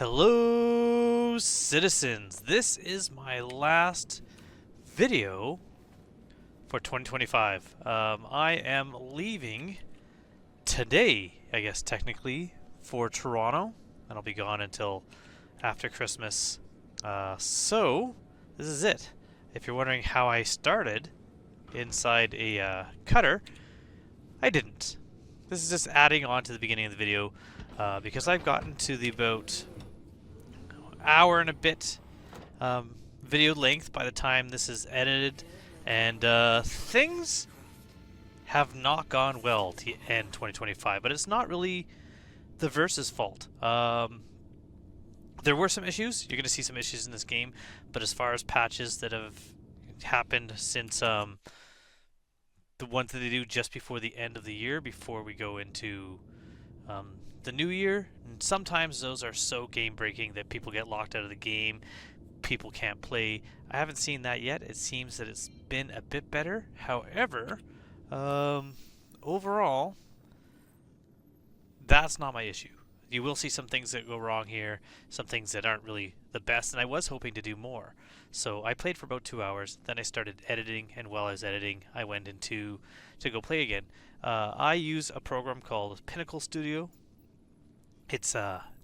Hello, citizens. This is my last video for 2025. I am leaving today, I guess technically, for Toronto, and I'll be gone until after Christmas. So, this is it. If you're wondering how I started inside a cutter, I didn't. This is just adding on to the beginning of the video because I've gotten to the about hour and a bit video length by the time this is edited, and things have not gone well to end 2025, but it's not really the Verse's fault. There were some issues. You're going to see some issues in this game, but as far as patches that have happened since the ones that they do just before the end of the year, before we go into the new year, and sometimes those are so game breaking that people get locked out of the game, people can't play. I haven't seen that yet. It seems that it's been a bit better. However, overall, that's not my issue. You will see some things that go wrong here, some things that aren't really the best, and I was hoping to do more. So I played for about 2 hours, then I started editing, and while I was editing, I went into to go play again. I use a program called Pinnacle Studio. It's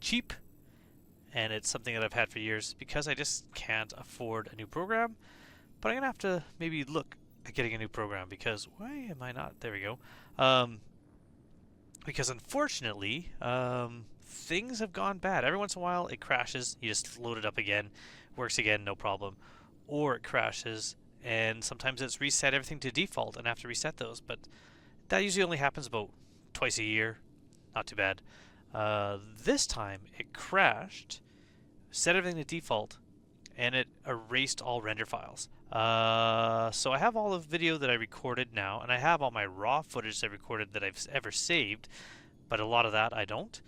cheap, and it's something that I've had for years because I just can't afford a new program. But I'm going to have to maybe look at getting a new program because why am I not? There we go. Because unfortunately, things have gone bad. Every once in a while it crashes, you just load it up again, works again, no problem. Or it crashes, and sometimes it's reset everything to default and I have to reset those. But that usually only happens about twice a year. Not too bad. This time it crashed, set everything to default, and it erased all render files. So I have all the video that I recorded now, and I have all my raw footage I recorded that I've ever saved, but a lot of that I don't.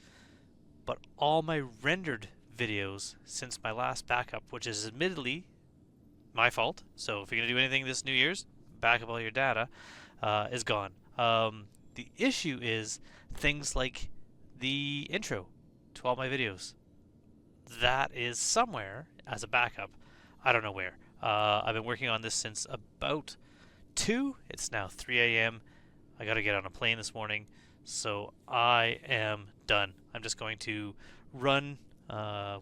But all my rendered videos since my last backup, which is admittedly my fault, so if you're going to do anything this New Year's, back up all your data, is gone. The issue is things like the intro to all my videos. That is somewhere as a backup. I don't know where. I've been working on this since about 2. It's now 3 a.m. I got to get on a plane this morning, so I am done. I'm just going to run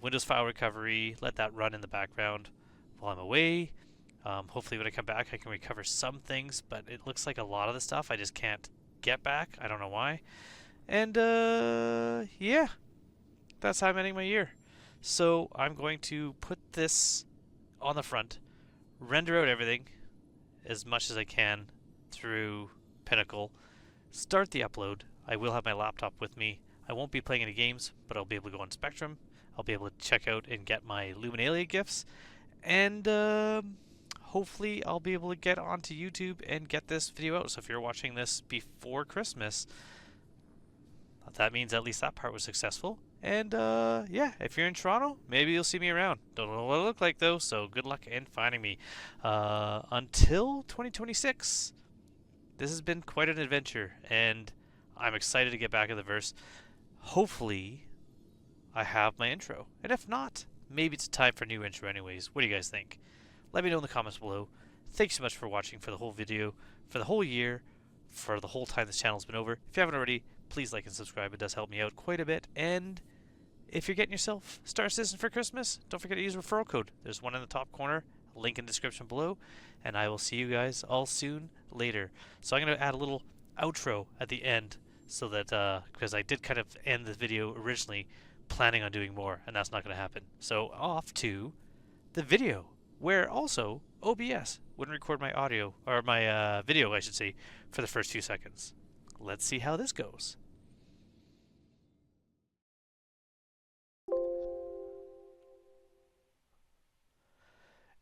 Windows File Recovery, let that run in the background while I'm away. Hopefully when I come back I can recover some things, but it looks like a lot of the stuff I just can't get back. I don't know why. And yeah, that's how I'm ending my year. So I'm going to put this on the front, render out everything as much as I can through Pinnacle, start the upload. I will have my laptop with me. I won't be playing any games, but I'll be able to go on Spectrum. I'll be able to check out and get my Luminalia gifts, and hopefully I'll be able to get onto YouTube and get this video out. So if you're watching this before Christmas, that means at least that part was successful. And yeah, if you're in Toronto, maybe you'll see me around. Don't know what I look like though, so good luck in finding me. Until 2026, this has been quite an adventure, and I'm excited to get back in the verse. Hopefully, I have my intro. And if not, maybe it's time for a new intro anyways. What do you guys think? Let me know in the comments below. Thanks so much for watching for the whole video, for the whole year, for the whole time this channel's been over. If you haven't already, please like and subscribe. It does help me out quite a bit. And if you're getting yourself Star Citizen for Christmas, don't forget to use referral code. There's one in the top corner, link in the description below, and I will see you guys all soon later. So I'm going to add a little outro at the end so that, because I did kind of end the video originally planning on doing more, and that's not going to happen. So off to the video, where also OBS wouldn't record my audio, or my video I should say, for the first few seconds. Let's see how this goes.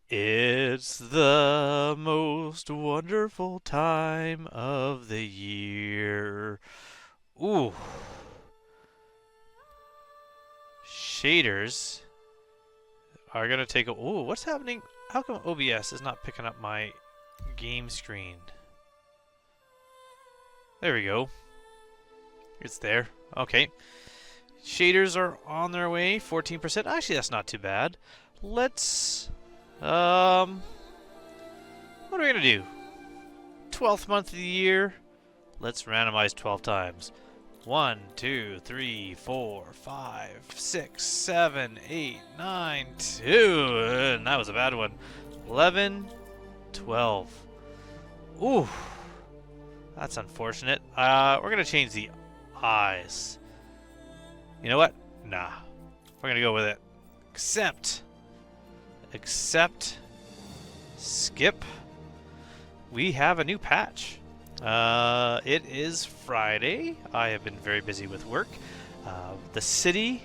It's the most wonderful time of the year. Ooh. Shaders are gonna take a... Ooh, what's happening? How come OBS is not picking up my game screen? There we go. It's there. Okay. Shaders are on their way, 14%. Actually, that's not too bad. Let's, what are we gonna do? 12th month of the year. Let's randomize 12 times. 1, 2, 3, 4, 5, 6, 7, 8, 9, 2. And that was a bad one. 11, 12. Ooh. That's unfortunate. We're gonna change the eyes. You know what? Nah. We're gonna go with it. Accept. Skip. We have a new patch. It is Friday. I have been very busy with work. The city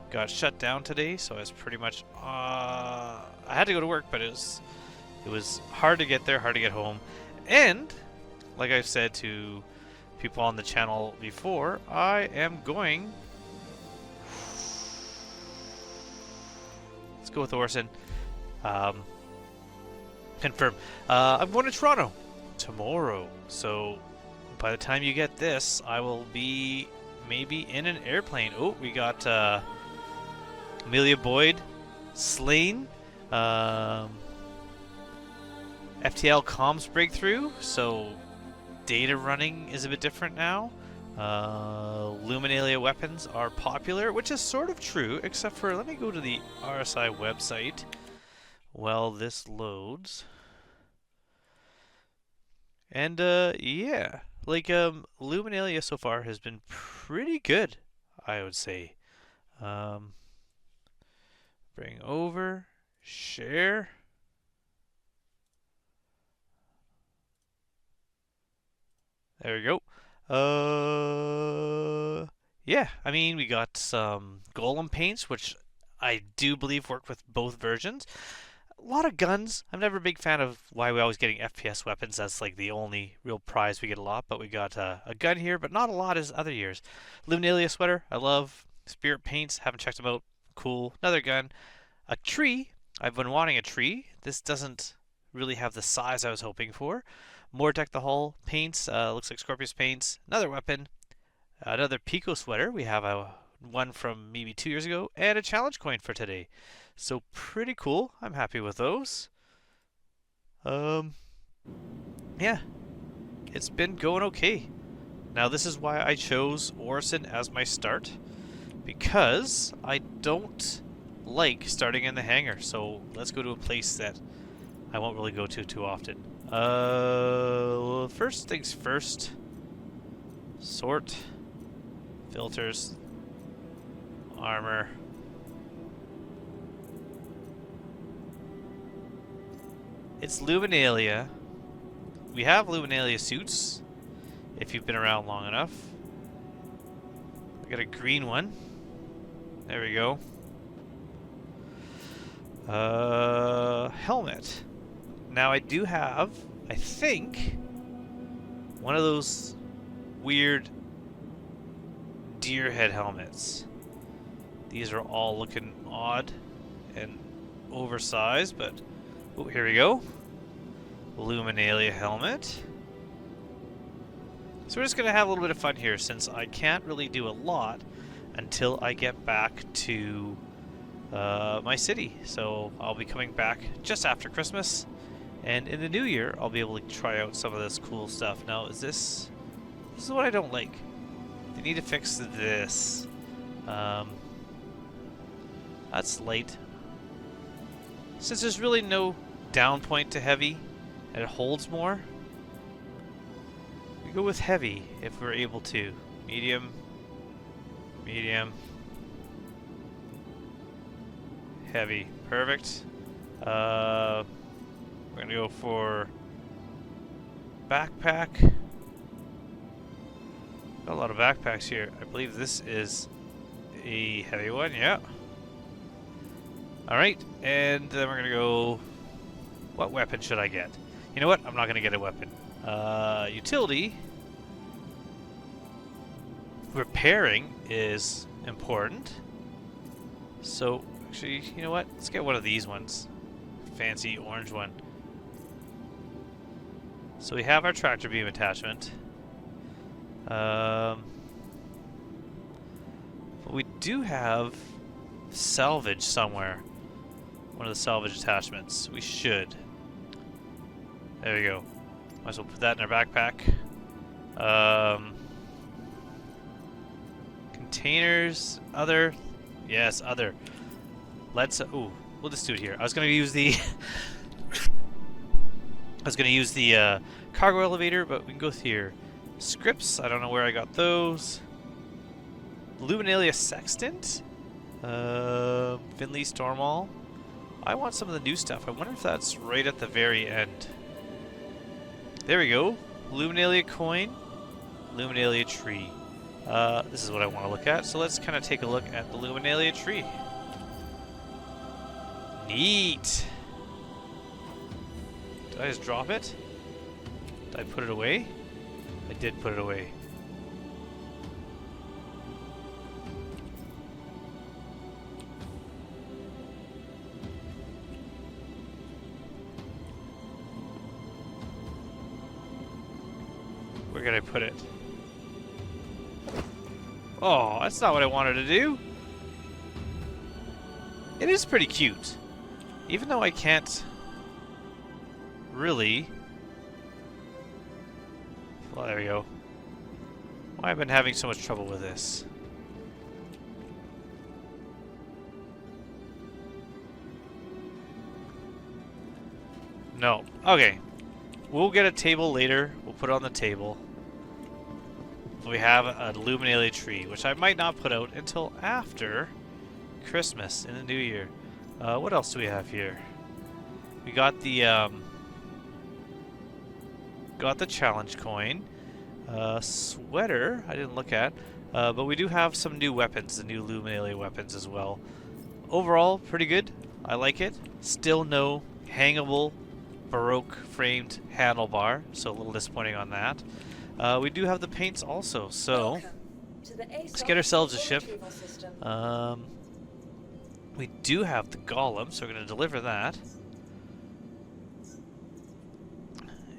got shut down today, so I was pretty much I had to go to work, but it was hard to get there, hard to get home. And like I've said to people on the channel before, I am going, let's go with Orson. Confirm. I'm going to Toronto tomorrow, so by the time you get this, I will be maybe in an airplane. Oh, we got Amelia Boyd slain. FTL comms breakthrough, so data running is a bit different now. Luminalia weapons are popular, which is sort of true, except for, let me go to the RSI website while this loads. And yeah, like Luminalia so far has been pretty good, I would say. Bring over, share. There we go. Yeah, I mean, we got some Golem paints, which I do believe work with both versions. A lot of guns. I'm never a big fan of why we're always getting FPS weapons. That's like the only real prize we get a lot. But we got a gun here, but not a lot as other years. Luminalia sweater, I love. Spirit paints, haven't checked them out. Cool. Another gun. A tree. I've been wanting a tree. This doesn't really have the size I was hoping for. More Deck the Hull paints. Looks like Scorpius paints. Another weapon. Another Pico sweater. We have one from maybe 2 years ago. And a challenge coin for today. So pretty cool. I'm happy with those. Yeah. It's been going okay. Now this is why I chose Orison as my start. Because I don't like starting in the hangar. So let's go to a place that I won't really go to too often. First things first. Sort. Filters. Armor. It's Luminalia. We have Luminalia suits, if you've been around long enough. We got a green one. There we go. Helmet. Now I do have, I think, one of those weird deer head helmets. These are all looking odd and oversized, but oh, here we go. Luminalia helmet. So we're just going to have a little bit of fun here since I can't really do a lot until I get back to my city. So I'll be coming back just after Christmas. And in the new year, I'll be able to try out some of this cool stuff. Now, this is what I don't like. They need to fix this. That's light. Since there's really no down point to heavy, and it holds more, we go with heavy if we're able to. Medium, medium, heavy. Perfect. We're gonna go for backpack. Got a lot of backpacks here. I believe this is a heavy one, yeah. Alright, and then we're gonna go, what weapon should I get? You know what? I'm not gonna get a weapon. Utility. Repairing is important. So, actually, you know what? Let's get one of these ones. Fancy orange one. So we have our tractor beam attachment. But we do have salvage somewhere. One of the salvage attachments. We should. There we go. Might as well put that in our backpack. Containers, other. Yes, other. Let's. Ooh, we'll just do it here. I was gonna use the. Cargo elevator, but we can go here. Scripts. I don't know where I got those. Luminalia Sextant. Finley Stormall. I want some of the new stuff. I wonder if that's right at the very end. There we go. Luminalia coin. Luminalia tree. This is what I want to look at. So let's kind of take a look at the Luminalia tree. Neat. Did I just drop it? Did I put it away? I did put it away. Where can I put it? Oh, that's not what I wanted to do. It is pretty cute. Even though I can't really... Well, there we go. Why have I been having so much trouble with this? No. Okay. We'll get a table later. We'll put it on the table. We have a Luminalia tree, which I might not put out until after Christmas in the new year. What else do we have here? We got the challenge coin. Sweater, I didn't look at. But we do have some new weapons, the new Luminalia weapons as well. Overall, pretty good. I like it. Still no hangable Baroque framed handlebar, so a little disappointing on that. We do have the paints also, so let's get ourselves a ship. We do have the golem, so we're going to deliver that.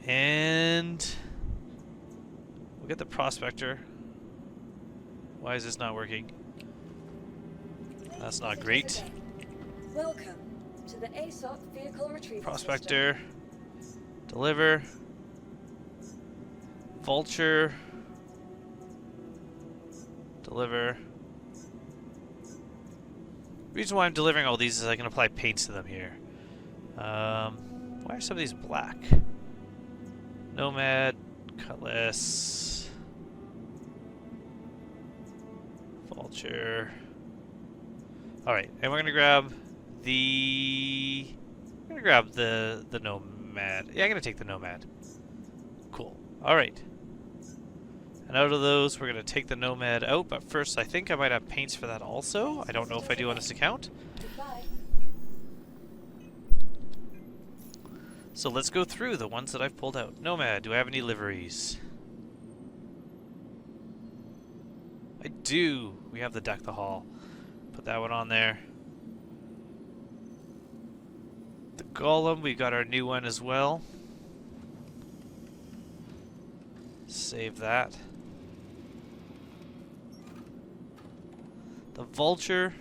And we'll get the prospector. Why is this not working? That's not great. Welcome to the ASOP vehicle retrieval Prospector. Deliver. Vulture. Deliver. The reason why I'm delivering all these is I can apply paints to them here. Why are some of these black? Nomad, Cutlass, Vulture. Alright, and we're gonna grab the... the Nomad. Yeah, I'm gonna take the Nomad. Cool. Alright. And out of those, we're going to take the Nomad out, but first I think I might have paints for that also. I don't know if I do on this account. So let's go through the ones that I've pulled out. Nomad, do I have any liveries? I do. We have the Deck the Hall. Put that one on there. The Golem, we got our new one as well. Save that. The Vulture.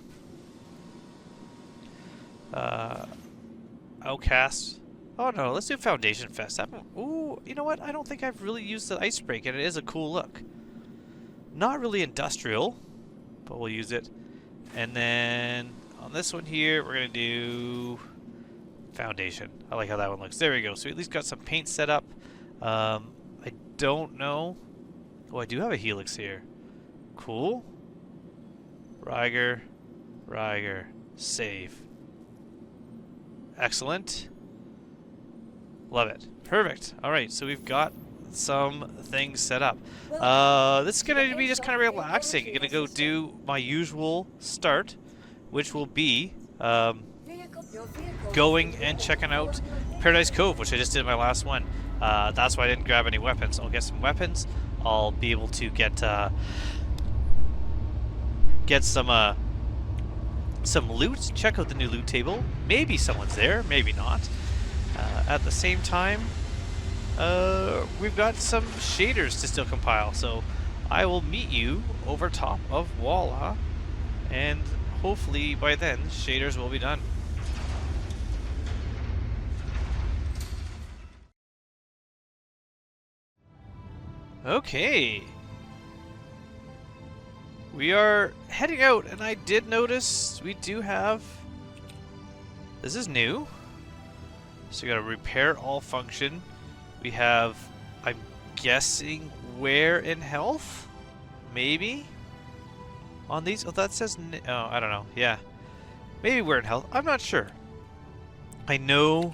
Outcast. Oh no, let's do Foundation Fest. Ooh, you know what? I don't think I've really used the Ice Break, and it is a cool look. Not really industrial, but we'll use it. And then on this one here, we're going to do Foundation. I like how that one looks. There we go. So we at least got some paint set up. I don't know. Oh, I do have a Helix here. Cool. Ryger. Save. Excellent. Love it. Perfect. Alright, so we've got some things set up. This is going to be just kind of relaxing. I'm going to go do my usual start, which will be going and checking out Paradise Cove, which I just did in my last one. That's why I didn't grab any weapons. I'll get some weapons. I'll be able to get some loot. Check out the new loot table. Maybe someone's there, maybe not. At the same time, we've got some shaders to still compile, so I will meet you over top of Walla and hopefully by then shaders will be done. Okay. We are heading out, and I did notice we do have... This is new. So we got a repair all function. We have, I'm guessing, wear in health? Maybe? On these? Oh, that says... Oh, I don't know. Yeah. Maybe wear in health. I'm not sure. I know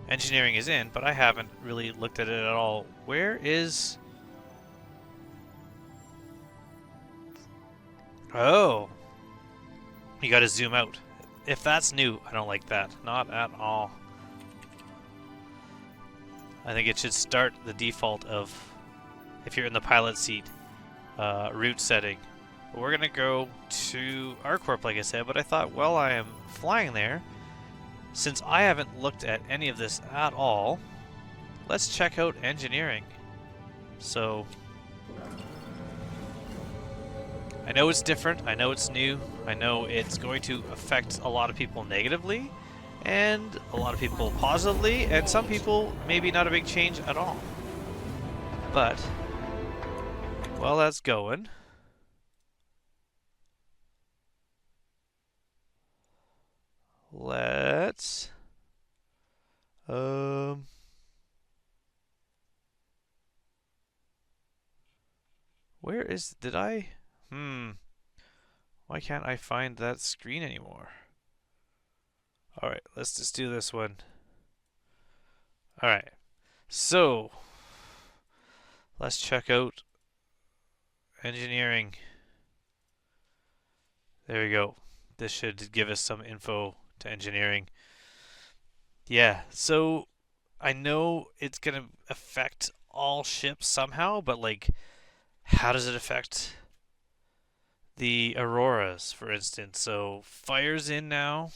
engineering is in, but I haven't really looked at it at all. Where is... Oh. You gotta zoom out. If that's new, I don't like that. Not at all. I think it should start the default of, if you're in the pilot seat, route setting. But we're gonna go to ArcCorp, like I said, but I thought, well, I am flying there. Since I haven't looked at any of this at all, let's check out engineering. So... I know it's different, I know it's new, I know it's going to affect a lot of people negatively, and a lot of people positively, and some people maybe not a big change at all. But, while that's going, let's... Where is... Did I... Why can't I find that screen anymore? Alright, let's just do this one. Alright, so let's check out engineering. There we go. This should give us some info to engineering. Yeah, so I know it's gonna affect all ships somehow, but like, how does it affect the Auroras, for instance? So fire's in now.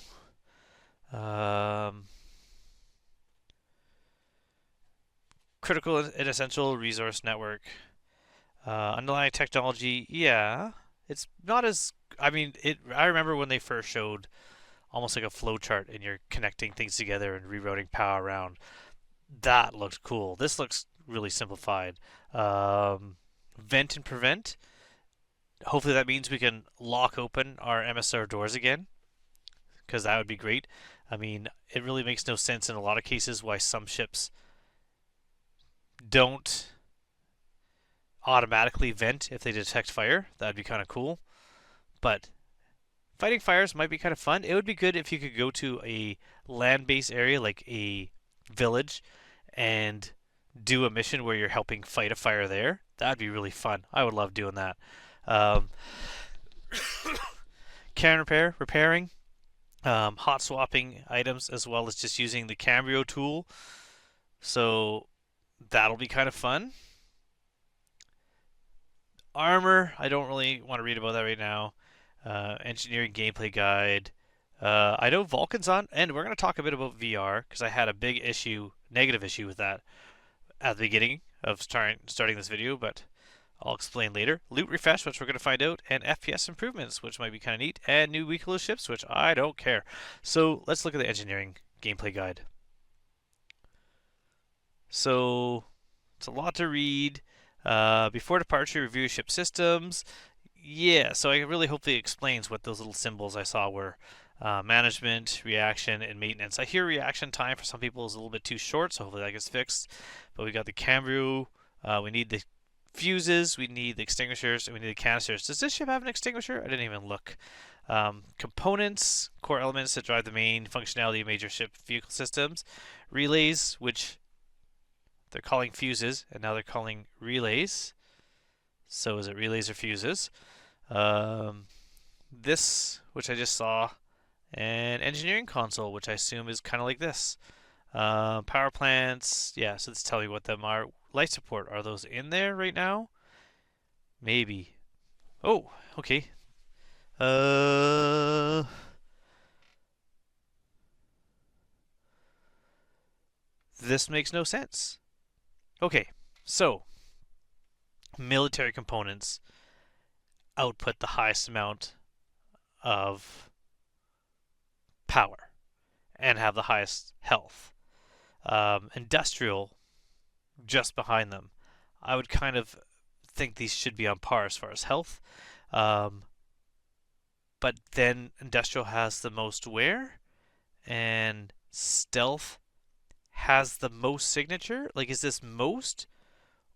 Critical and essential resource network. Underlying technology, yeah. It's not as... I mean, I remember when they first showed almost like a flow chart and you're connecting things together and rerouting power around. That looked cool. This looks really simplified. Vent and prevent. Hopefully that means we can lock open our MSR doors again, because that would be great. I mean, it really makes no sense in a lot of cases why some ships don't automatically vent if they detect fire. That'd be kind of cool. But fighting fires might be kind of fun. It would be good if you could go to a land-based area like a village and do a mission where you're helping fight a fire there. That'd be really fun. I would love doing that. Can repairing, hot swapping items, as well as just using the Cambrio tool. So that'll be kind of fun. Armor, I don't really want to read about that right now. Engineering gameplay guide. I know Vulcan's on, and we're going to talk a bit about VR, because I had a big issue, negative issue with that at the beginning of starting this video, but I'll explain later. Loot refresh, which we're going to find out, and FPS improvements, which might be kind of neat, and new weekly ships, which I don't care. So let's look at the engineering gameplay guide. So it's a lot to read. Before departure, review ship systems. Yeah, so I really hope it explains what those little symbols I saw were. Management, reaction, and maintenance. I hear reaction time for some people is a little bit too short, so hopefully that gets fixed. But we got the Cambrio. We need the fuses, we need the extinguishers, and we need the canisters. Does this ship have an extinguisher? I didn't even look. Components, core elements that drive the main functionality of major ship vehicle systems. Relays, which they're calling fuses, and now they're calling relays. So is it relays or fuses? This, which I just saw, and engineering console, which I assume is kind of like this. Power plants, yeah, so let's tell you what them are. Life support, are those in there right now? Maybe. Oh, okay. This makes no sense. Okay, so military components output the highest amount of power and have the highest health. Industrial just behind them. I would kind of think these should be on par as far as health. Um, but then Industrial has the most wear, and Stealth has the most signature. Like, is this most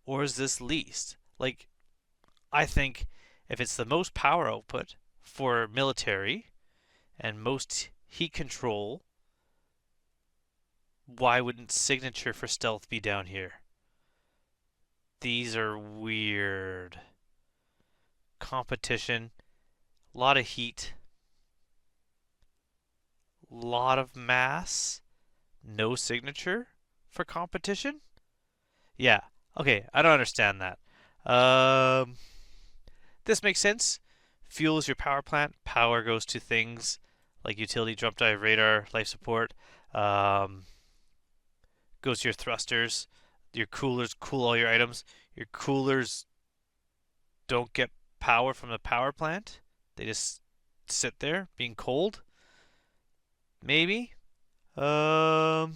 or is this least? Like, I think if it's the most power output for military and most heat control, why wouldn't signature for Stealth be down here? These are weird. Competition, a lot of heat, lot of mass, no signature for competition? Yeah, okay, I don't understand that. This makes sense. Fuel is your power plant. Power goes to things like utility, jump dive, radar, life support. Um, Goes to your thrusters. Your coolers cool all your items. Your coolers don't get power from the power plant. They just sit there being cold. Maybe. And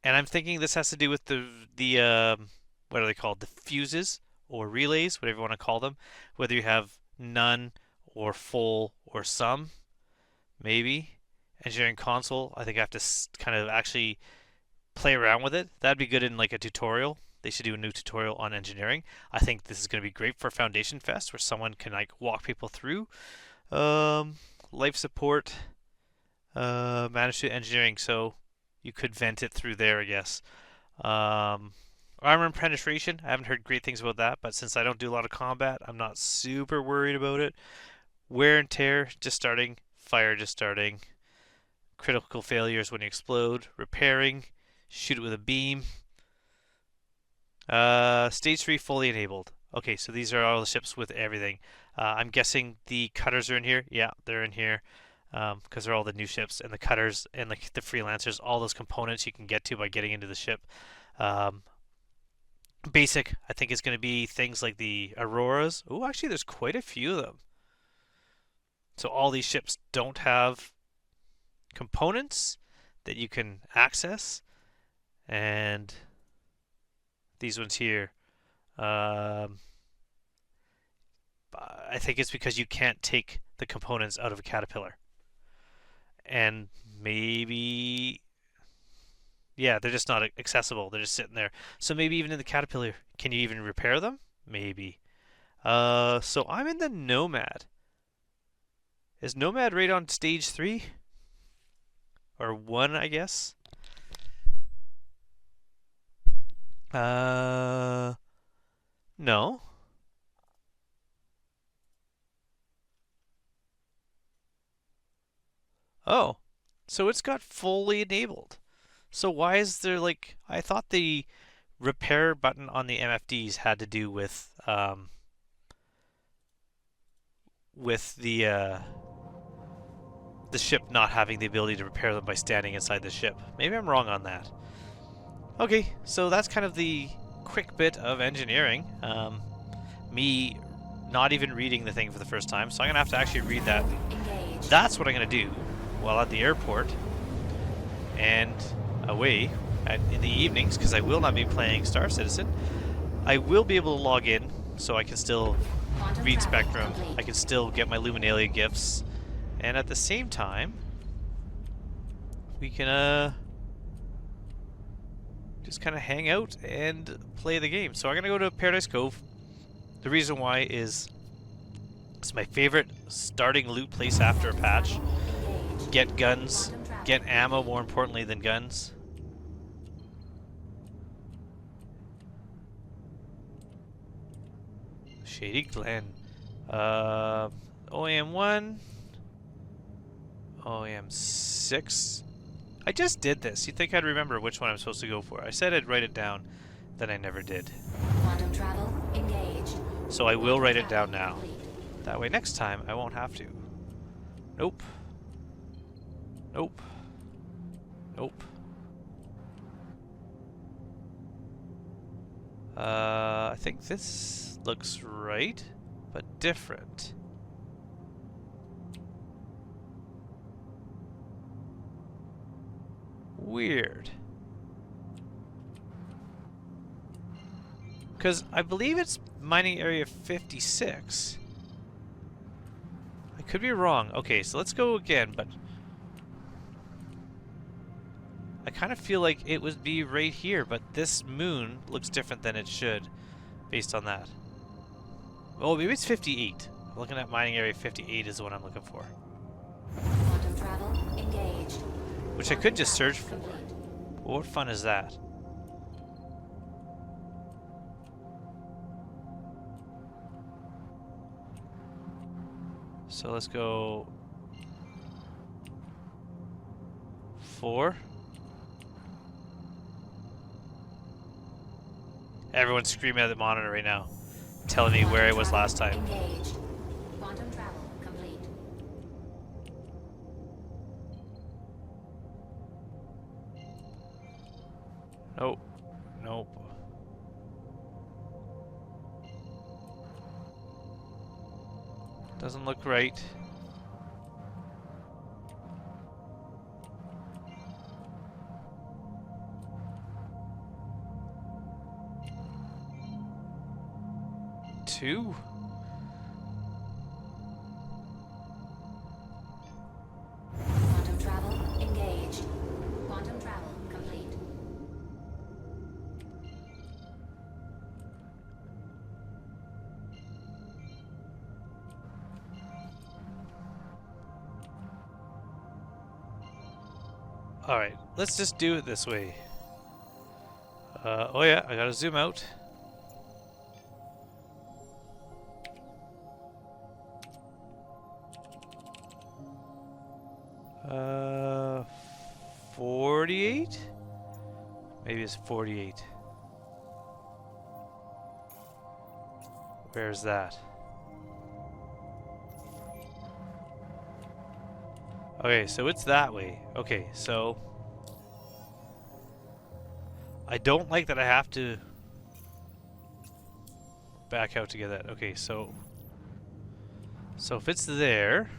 I'm thinking this has to do with the what are they called? The fuses or relays, whatever you want to call them. Whether you have none or full or some, maybe. Engineering console, I think I have to kind of actually play around with it. That'd be good in like a tutorial. They should do a new tutorial on engineering. I think this is going to be great for Foundation Fest, where someone can like walk people through life support, management engineering. So you could vent it through there, I guess. Armor and penetration. I haven't heard great things about that, but since I don't do a lot of combat, I'm not super worried about it. Wear and tear, just starting. Fire, just starting. Critical failures when you explode. Repairing. Shoot it with a beam. Stage 3 fully enabled. Okay, so these are all the ships with everything. I'm guessing the cutters are in here. Yeah, they're in here because they're all the new ships, and the cutters and the freelancers, all those components you can get to by getting into the ship. Basic, I think, is going to be things like the Auroras. Oh, actually, there's quite a few of them. So all these ships don't have components that you can access, and these ones here, I think it's because you can't take the components out of a caterpillar. And maybe, yeah, they're just not accessible. They're just sitting there. So maybe even in the caterpillar, can you even repair them? Maybe. So I'm in the Nomad. Is Nomad right on stage 3? Or 1, I guess? No. Oh, so it's got fully enabled. So why is there like, I thought the repair button on the MFDs had to do with the ship not having the ability to repair them by standing inside the ship. Maybe I'm wrong on that. Okay, so that's kind of the quick bit of engineering. Me not even reading the thing for the first time, so I'm gonna have to actually read that. That's what I'm gonna do while at the airport and away in the evenings, because I will not be playing Star Citizen. I will be able to log in, so I can still read Spectrum. I can still get my Luminalia gifts, and at the same time, we can just kind of hang out and play the game. So I'm gonna go to Paradise Cove. The reason why is it's my favorite starting loot place after a patch. Get guns, get ammo more importantly than guns. Shady Glen. OAM 1. OAM 6. I just did this. You'd think I'd remember which one I'm supposed to go for. I said I'd write it down, then I never did. Quantum travel engaged. So I will write it down now. That way next time I won't have to. Nope. Nope. Nope. I think this looks right. but different. Weird. Because I believe it's mining area 56. I could be wrong. Okay, so let's go again, but I kind of feel like it would be right here, but this moon looks different than it should based on that. Oh, maybe it's 58. I'm looking at mining area 58 is the one I'm looking for. Quantum travel engaged. Which I could just search for. Well, what fun is that? So let's go 4. Everyone's screaming at the monitor right now, telling me where I was last time. Engaged. Quantum travel complete. Nope. Nope. Doesn't look right. Two. Quantum travel engaged. Quantum travel complete. Alright, let's just do it this way. Oh yeah, I gotta zoom out. Uh, 48? Maybe it's 48. Where's that? Okay, so it's that way. Okay, so I don't like that I have to back out to get that. Okay, so if it's there,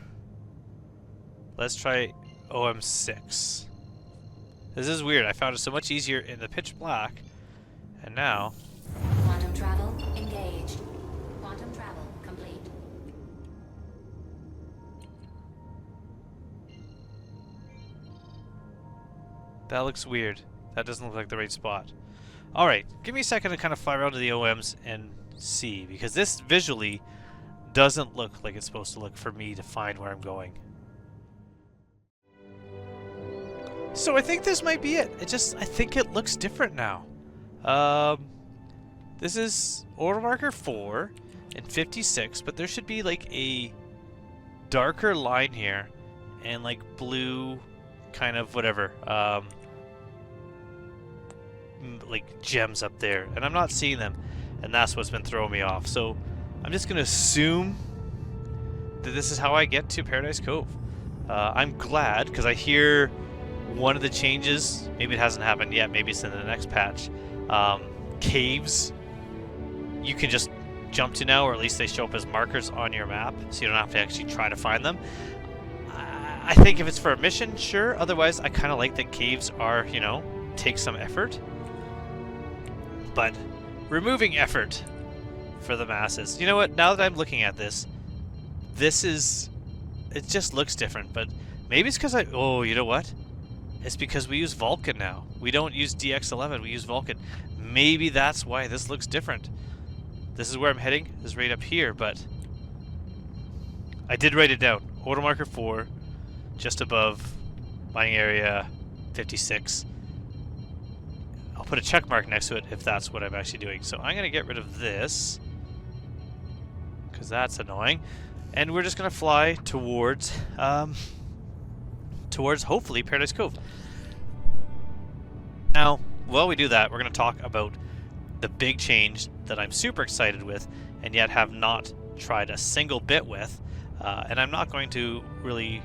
let's try OM6. This is weird. I found it so much easier in the pitch black, and now Quantum travel engaged. Quantum travel complete. that looks weird. That doesn't look like the right spot. Alright, give me a second to kind of fly around to the OMs and see, because this visually doesn't look like it's supposed to look for me to find where I'm going. So I think this might be it. I think it looks different now. This is order marker 4 and 56, but there should be like a darker line here and like blue kind of whatever, like gems up there, and I'm not seeing them, and that's what's been throwing me off. So I'm just gonna assume that this is how I get to Paradise Cove. I'm glad, because I hear one of the changes, maybe it hasn't happened yet, maybe it's in the next patch, caves you can just jump to now, or at least they show up as markers on your map, so you don't have to actually try to find them. I think if it's for a mission, sure. Otherwise, I kind of like that caves are, you know, take some effort. But removing effort for the masses. You know what? Now that I'm looking at this, it just looks different. But maybe it's because oh, you know what? It's because we use Vulcan now. We don't use DX11, we use Vulcan. Maybe that's why this looks different. This is where I'm heading, this is right up here, but I did write it down. Order marker 4, just above mining area 56. I'll put a check mark next to it if that's what I'm actually doing. So I'm going to get rid of this, because that's annoying. And we're just going to fly towards hopefully Paradise Cove. Now, while we do that, we're going to talk about the big change that I'm super excited with, and yet have not tried a single bit with. And I'm not going to really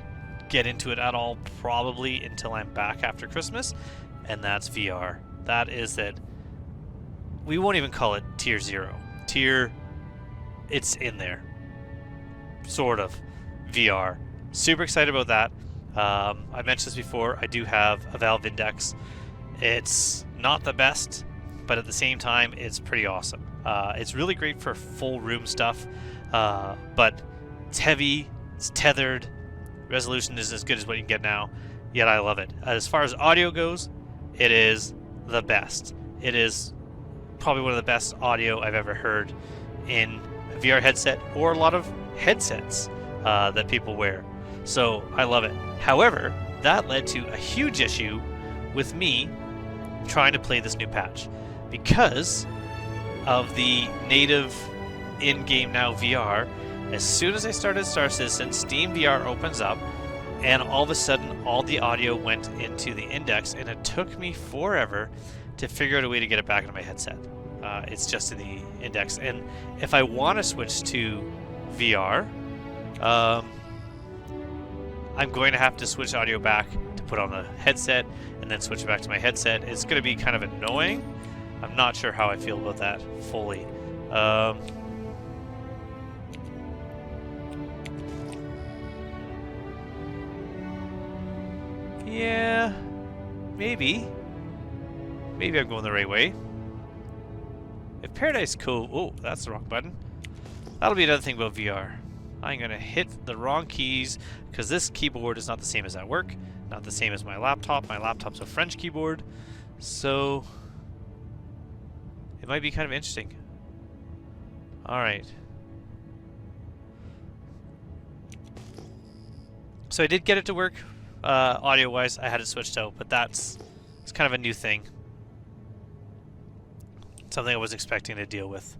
get into it at all, probably until I'm back after Christmas, and that's VR. That is that we won't even call it Tier 0. It's in there. sort of, VR. Super excited about that. I mentioned this before, I do have a Valve Index. It's not the best, but at the same time, it's pretty awesome. It's really great for full room stuff, but it's heavy, it's tethered, resolution is as good as what you can get now, yet I love it. As far as audio goes, it is the best. It is probably one of the best audio I've ever heard in a VR headset or a lot of headsets that people wear. So I love it. However, that led to a huge issue with me trying to play this new patch because of the native in-game now VR. As soon as I started Star Citizen, Steam VR opens up, and all of a sudden all the audio went into the Index, and it took me forever to figure out a way to get it back into my headset. It's just in the Index, and if I want to switch to VR, I'm going to have to switch audio back to put on the headset and then switch it back to my headset. It's going to be kind of annoying. I'm not sure how I feel about that fully. Yeah, maybe. Maybe I'm going the right way. If Paradise Cove... Oh, that's the wrong button. That'll be another thing about VR. I'm going to hit the wrong keys because this keyboard is not the same as at work, not the same as my laptop. My laptop's a French keyboard, so it might be kind of interesting. Alright. So I did get it to work audio-wise. I had it switched out, but it's kind of a new thing. Something I was expecting to deal with.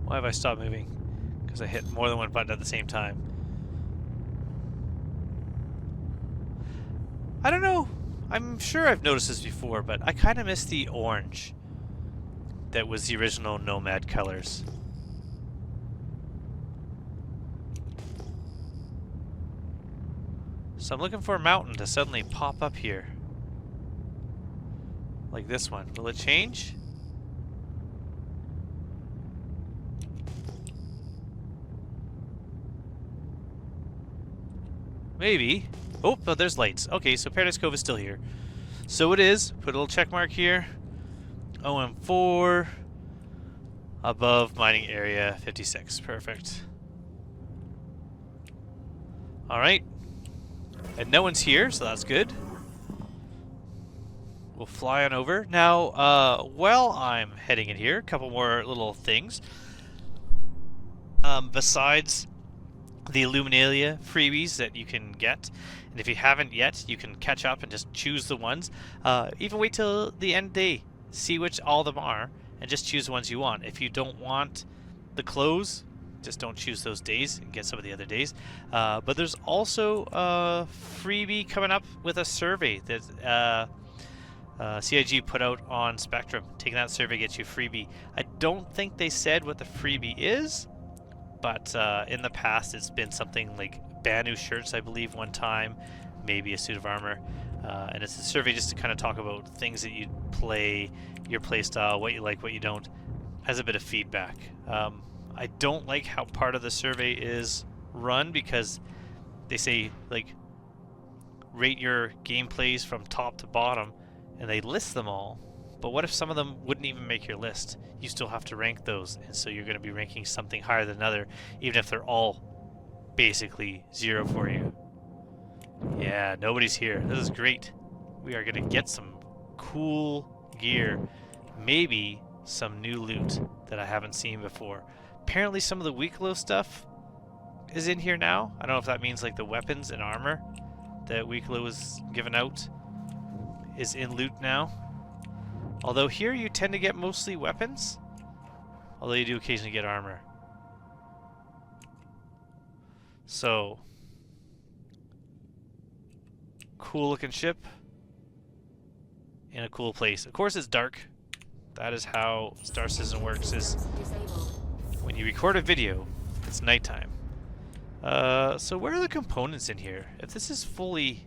Why have I stopped moving? Because I hit more than one button at the same time. I don't know. I'm sure I've noticed this before, but I kind of miss the orange that was the original Nomad colors. So I'm looking for a mountain to suddenly pop up here. Like this one. Will it change? Maybe. Oh, but there's lights. Okay, so Paradise Cove is still here. So it is. Put a little check mark here. OM4. Above mining area 56. Perfect. Alright. And no one's here, so that's good. We'll fly on over. Now, while I'm heading in here, a couple more little things. Besides the Illuminalia freebies that you can get, and if you haven't yet, you can catch up and just choose the ones. Even wait till the end day, see which all of them are, and just choose the ones you want. If you don't want the clothes, just don't choose those days and get some of the other days. But there's also a freebie coming up with a survey that CIG put out on Spectrum. Taking that survey gets you a freebie. I don't think they said what the freebie is, but in the past it's been something like Banu shirts, I believe, one time, maybe a suit of armor. And it's a survey just to kind of talk about things that you play, your play style, what you like, what you don't, as a bit of feedback. I don't like how part of the survey is run because they say, like, rate your gameplays from top to bottom, and they list them all. But what if some of them wouldn't even make your list? You still have to rank those, and so you're going to be ranking something higher than another, even if they're all basically 0 for you. Yeah, nobody's here. This is great. We are going to get some cool gear. Maybe some new loot that I haven't seen before. Apparently some of the Weeklo stuff is in here now. I don't know if that means like the weapons and armor that Weeklo was given out is in loot now. Although here you tend to get mostly weapons, although you do occasionally get armor. So, cool looking ship in a cool place. Of course it's dark. That is how Star Citizen works, is when you record a video, it's nighttime. So where are the components in here? If this is fully...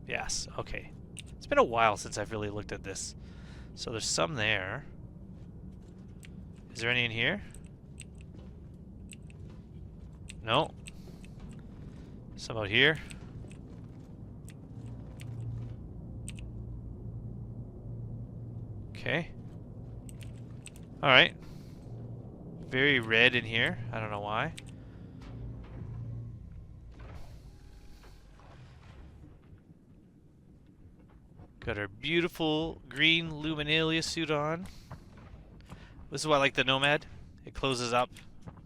Yes, okay. It's been a while since I've really looked at this. So there's some there. Is there any in here? No. Some out here. Okay. Alright. Very red in here. I don't know why. Got our beautiful green Luminalia suit on. This is why I like the Nomad. It closes up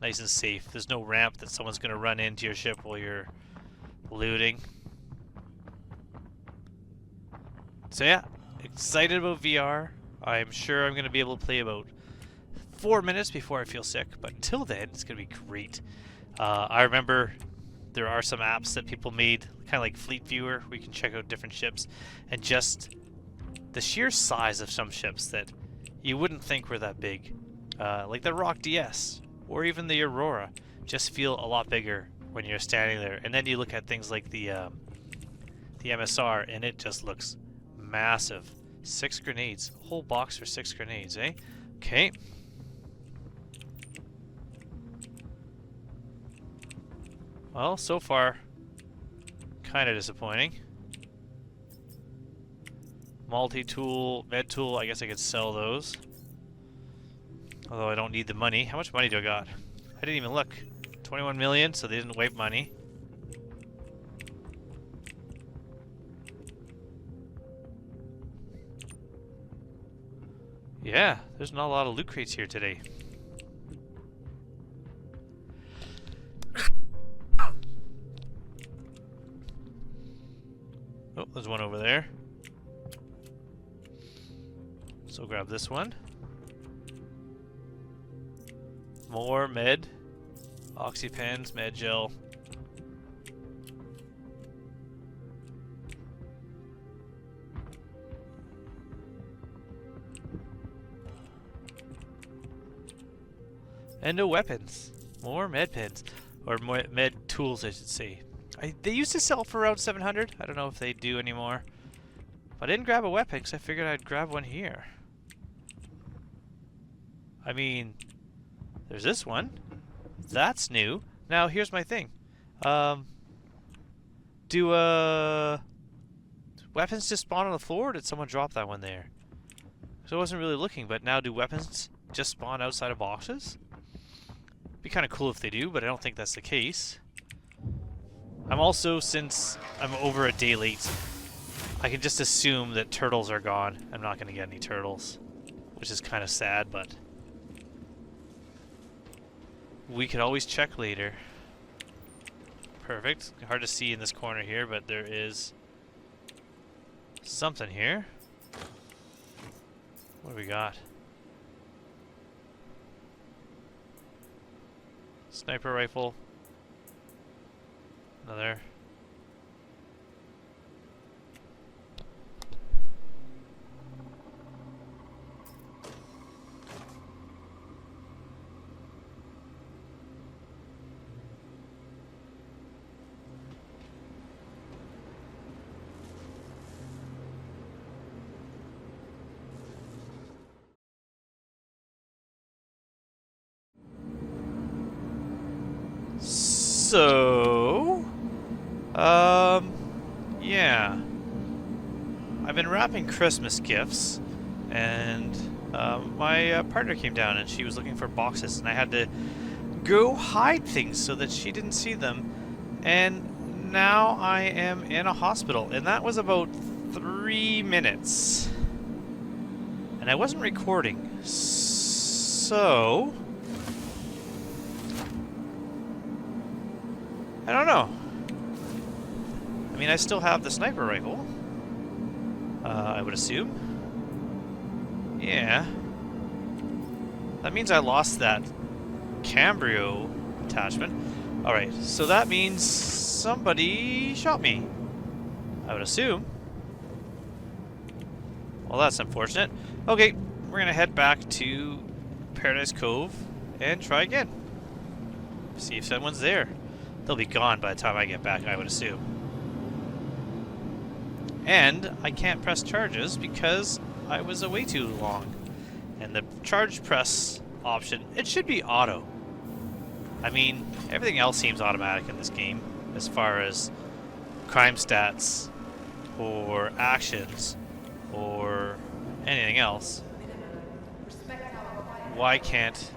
nice and safe. There's no ramp that someone's going to run into your ship while you're looting. So yeah, excited about VR. I'm sure I'm going to be able to play about 4 minutes before I feel sick. But until then, it's going to be great. I remember there are some apps that people made, kind of like Fleet Viewer, where you can check out different ships, and just the sheer size of some ships that you wouldn't think were that big, like the Rock DS or even the Aurora, just feel a lot bigger when you're standing there. And then you look at things like the MSR, and it just looks massive. 6 grenades, whole box for 6 grenades, eh? Okay. Well, so far, kind of disappointing. Multi-tool, med-tool, I guess I could sell those. Although I don't need the money. How much money do I got? I didn't even look. 21 million, so they didn't wipe money. Yeah, there's not a lot of loot crates here today. Oh, there's one over there. So grab this one. More med. Oxypens, med gel. And no weapons. More med pens. Or more med tools, I should say. They used to sell for around 700. I don't know if they do anymore. But I didn't grab a weapon because I figured I'd grab one here. I mean, there's this one. That's new. Now, here's my thing. Do weapons just spawn on the floor, or did someone drop that one there? So I wasn't really looking, but now do weapons just spawn outside of boxes? Be kind of cool if they do, but I don't think that's the case. I'm also, since I'm over a day late, I can just assume that turtles are gone. I'm not going to get any turtles, which is kind of sad, but we could always check later. Perfect. Hard to see in this corner here, but there is something here. What do we got? Sniper rifle. Another. So, yeah. I've been wrapping Christmas gifts, and my partner came down and she was looking for boxes, and I had to go hide things so that she didn't see them. And now I am in a hospital, and that was about 3 minutes. And I wasn't recording, so I don't know. I mean, I still have the sniper rifle. I would assume. Yeah. That means I lost that Cambrio attachment. Alright, so that means somebody shot me, I would assume. Well, that's unfortunate. Okay, we're gonna head back to Paradise Cove and try again. See if someone's there. They'll be gone by the time I get back, I would assume. And I can't press charges because I was away too long. And the charge press option, it should be auto. I mean, everything else seems automatic in this game as far as crime stats or actions or anything else. Why can't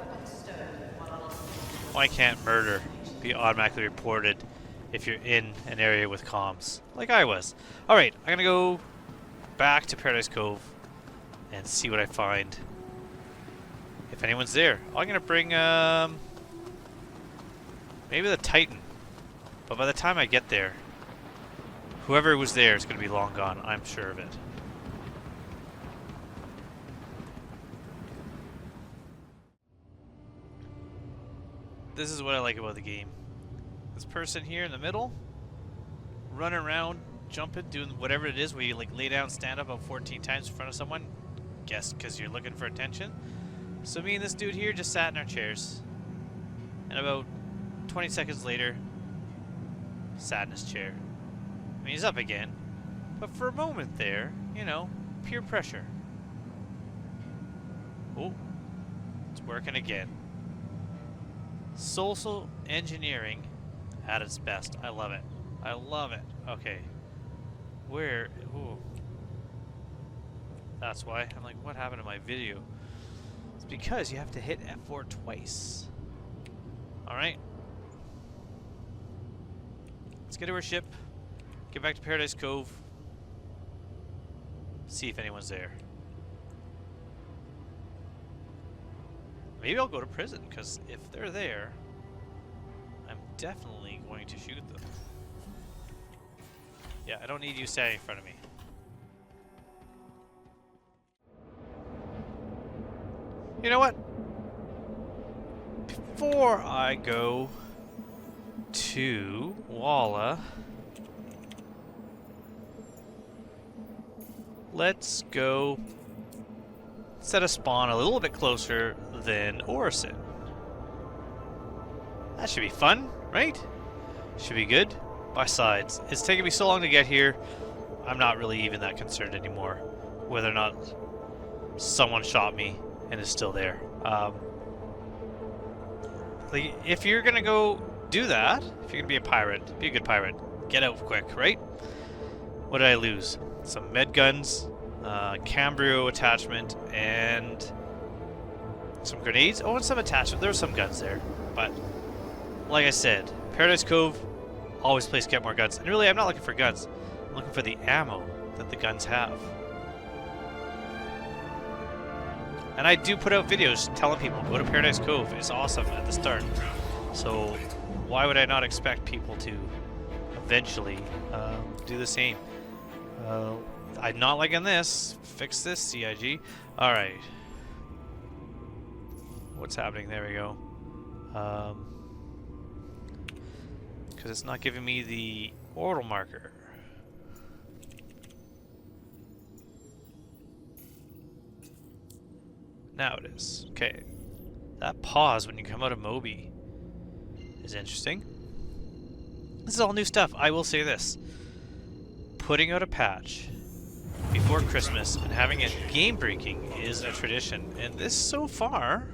murder be automatically reported if you're in an area with comms, like I was? Alright, I'm gonna go back to Paradise Cove and see what I find. If anyone's there. I'm gonna bring, maybe the Titan. But by the time I get there, whoever was there is gonna be long gone, I'm sure of it. This is what I like about the game. This person here in the middle, running around, jumping, doing whatever it is where you like lay down, stand up about 14 times in front of someone. Guess because you're looking for attention. So me and this dude here just sat in our chairs. And about 20 seconds later, sat in his chair. I mean, he's up again. But for a moment there, you know, peer pressure. Oh, it's working again. Social engineering at its best. I love it. I love it. Okay. Where? Ooh. That's why. I'm like, what happened to my video? It's because you have to hit F4 twice. Alright. Let's get to our ship. Get back to Paradise Cove. See if anyone's there. Maybe I'll go to prison, because if they're there, I'm definitely going to shoot them. Yeah, I don't need you standing in front of me. You know what? Before I go to Walla, let's go set a spawn a little bit closer than Orison. That should be fun, right? Should be good. Besides, it's taken me so long to get here, I'm not really even that concerned anymore whether or not someone shot me and is still there. Like, if you're gonna go do that, if you're gonna be a pirate, be a good pirate. Get out quick, right? What did I lose? Some med guns, Cambrio attachment, and some grenades. Oh, and some attachment. There were some guns there, but like I said, Paradise Cove, always place get more guns. And really, I'm not looking for guns. I'm looking for the ammo that the guns have. And I do put out videos telling people, go to Paradise Cove. It's awesome at the start. So why would I not expect people to eventually do the same? I'm not liking this. Fix this, CIG. Alright. What's happening? There we go. Because it's not giving me the orbital marker. Now it is. Okay. That pause when you come out of Moby is interesting. This is all new stuff. I will say this. Putting out a patch before Christmas and having it game breaking is a tradition. And this so far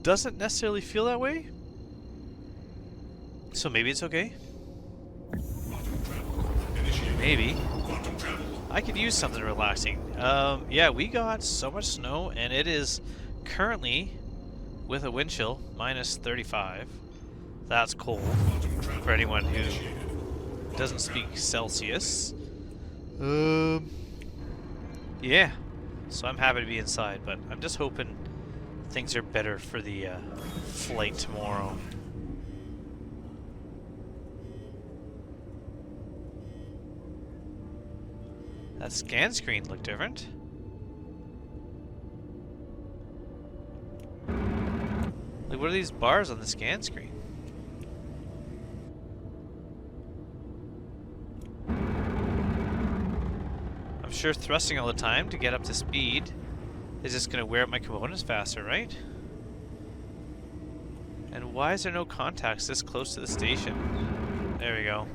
doesn't necessarily feel that way. So maybe it's okay. Maybe. I could use something relaxing. Yeah, we got so much snow, and it is currently, with a wind chill, minus 35. That's cold for anyone who doesn't speak Celsius. Yeah. So I'm happy to be inside, but I'm just hoping things are better for the flight tomorrow. That scan screen looked different. Like, what are these bars on the scan screen? I'm sure thrusting all the time to get up to speed is just going to wear out my components faster, right? And why is there no contacts this close to the station? There we go.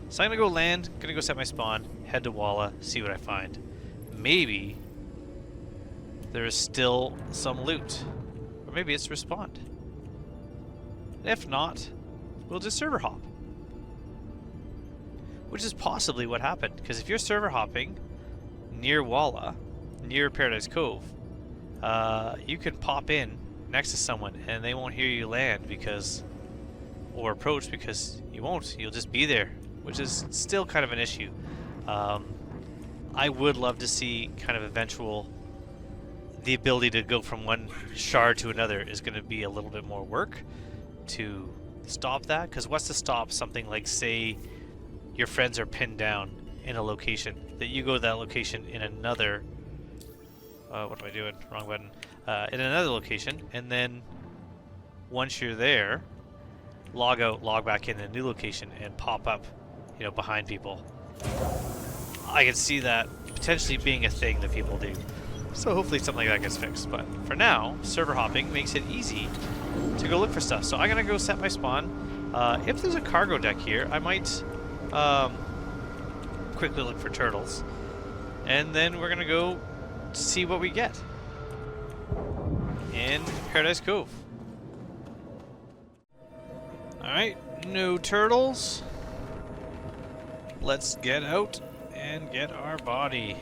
So I'm gonna go land, gonna go set my spawn, head to Walla, see what I find. Maybe there is still some loot. Or maybe it's respawned. If not, we'll just server hop. Which is possibly what happened, because if you're server hopping near Walla, near Paradise Cove, you can pop in next to someone and they won't hear you land because, or approach because you won't. You'll just be there, which is still kind of an issue. I would love to see kind of eventual, the ability to go from one shard to another is going to be a little bit more work to stop that, because what's to stop something like, say, your friends are pinned down in a location, that you go to that location in another, what am I doing? Wrong button. In another location, and then once you're there, log out, log back in a new location, and pop up, you know, behind people. I can see that potentially being a thing that people do. So hopefully something like that gets fixed. But for now, server hopping makes it easy to go look for stuff. So I'm gonna go set my spawn. If there's a cargo deck here, I might quickly look for turtles, and then we're gonna go see what we get in Paradise Cove. Alright, no turtles. Let's get out and get our body.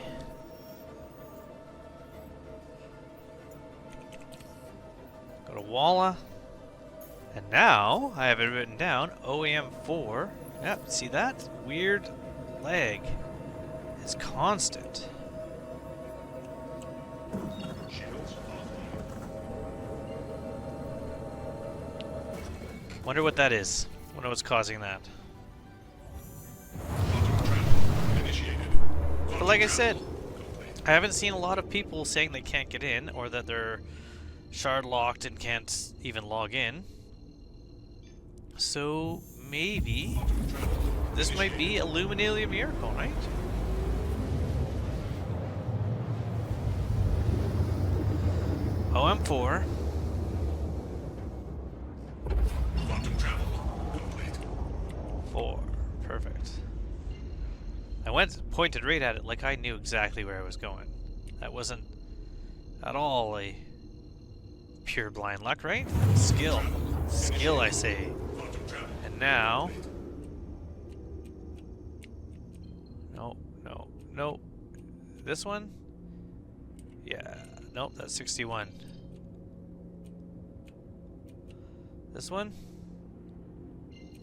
Go to Walla. And now, I have it written down, OAM4. Yep, see that? Weird lag. It's constant. Wonder what that is. Wonder what's causing that. But like I said, I haven't seen a lot of people saying they can't get in, or that they're shard locked and can't even log in. So maybe this might be a Luminalia miracle, right? OM4. Perfect. I pointed right at it like I knew exactly where I was going. That wasn't at all a pure blind luck, right? Skill. Skill, I say. And now... No. This one? Yeah. Nope, that's 61. This one?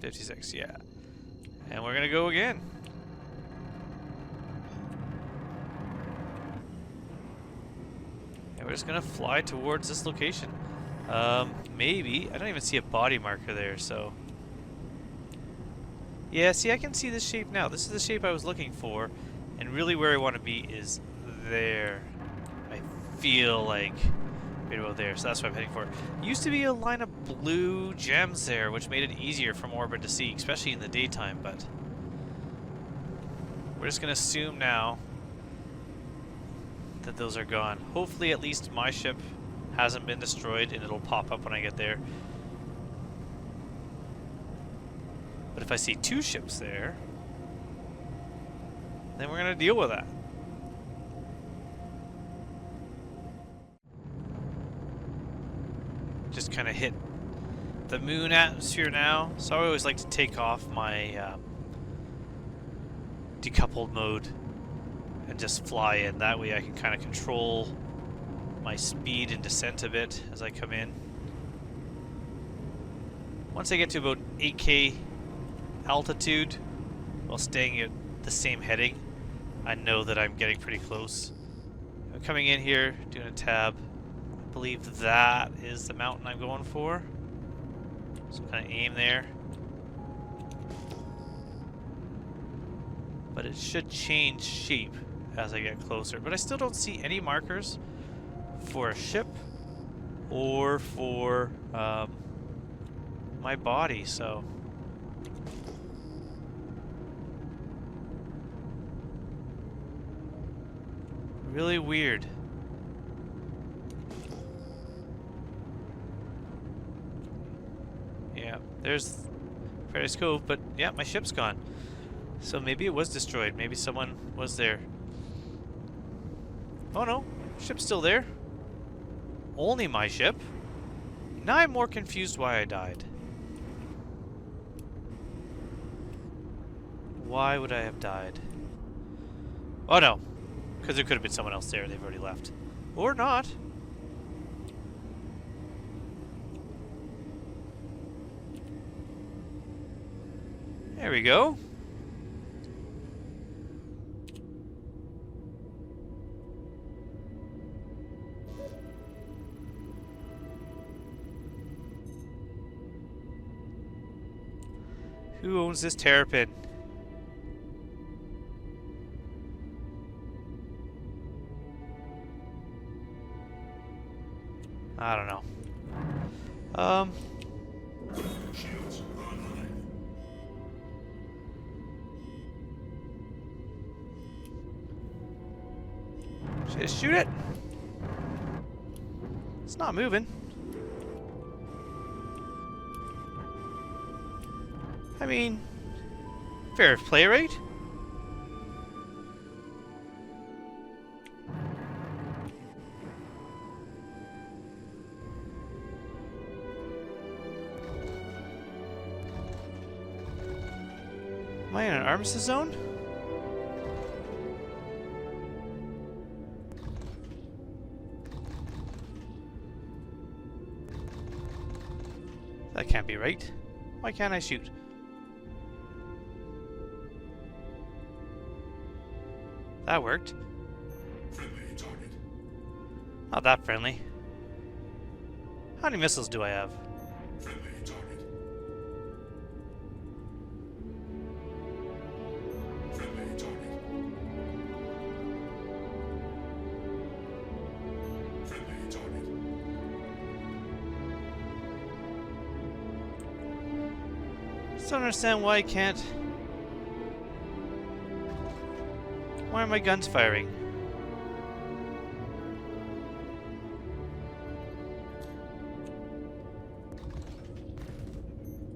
56, yeah. And we're gonna go again. And we're just gonna fly towards this location. Maybe, I don't even see a body marker there, so. Yeah, see, I can see this shape now. This is the shape I was looking for. And really where I want to be is there. I feel like right about there, so that's what I'm heading for. Used to be a line of blue gems there, which made it easier from orbit to see, especially in the daytime, but we're just gonna assume now that those are gone. Hopefully at least my ship hasn't been destroyed and it'll pop up when I get there. But if I see two ships there, then we're gonna deal with that. Just kind of hit the moon atmosphere now. So I always like to take off my decoupled mode and just fly in. That way I can kind of control my speed and descent a bit as I come in. Once I get to about 8K altitude while staying at the same heading, I know that I'm getting pretty close. I'm coming in here, doing a tab. I believe that is the mountain I'm going for. So kind of aim there. But it should change shape as I get closer. But I still don't see any markers for a ship or for my body, so. Really weird. Yeah, there's Paradise Cove, but yeah, my ship's gone. So maybe it was destroyed. Maybe someone was there. Oh no, ship's still there. Only my ship. Now I'm more confused why I died. Why would I have died? Oh no, because there could have been someone else there. They've already left. Or not. There we go. Who owns this terrapin? I don't know. Shields online. Just shoot it. It's not moving. I mean, fair play, right? Am I in an armistice zone? That can't be right. Why can't I shoot? That worked. Friendly target. Not that friendly. How many missiles do I have? Friendly target. Friendly target. Friendly target. Just don't understand why I can't. Why are my guns firing?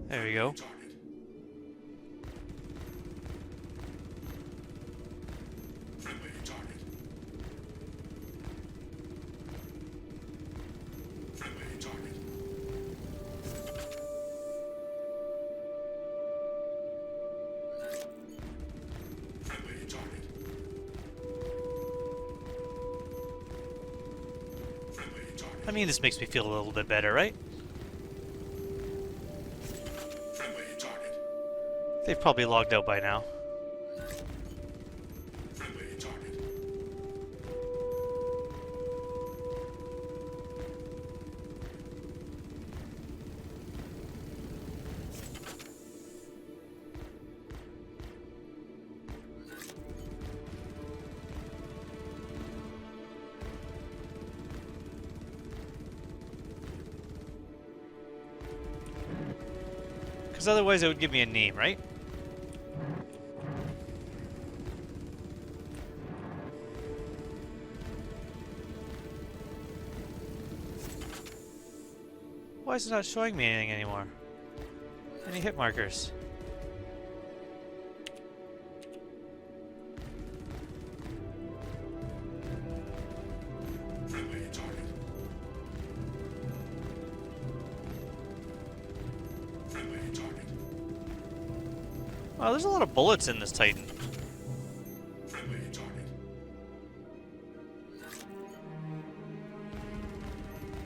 There we go. Target. Friendly target. Friendly target. Friendly target. Friendly target. I mean, this makes me feel a little bit better, right? Friendly target. They've probably logged out by now. Friendly target. Because otherwise it would give me a name, right? Why is it not showing me anything anymore? Any hit markers? Friendly target. Friendly target. Wow, there's a lot of bullets in this Titan. Friendly target.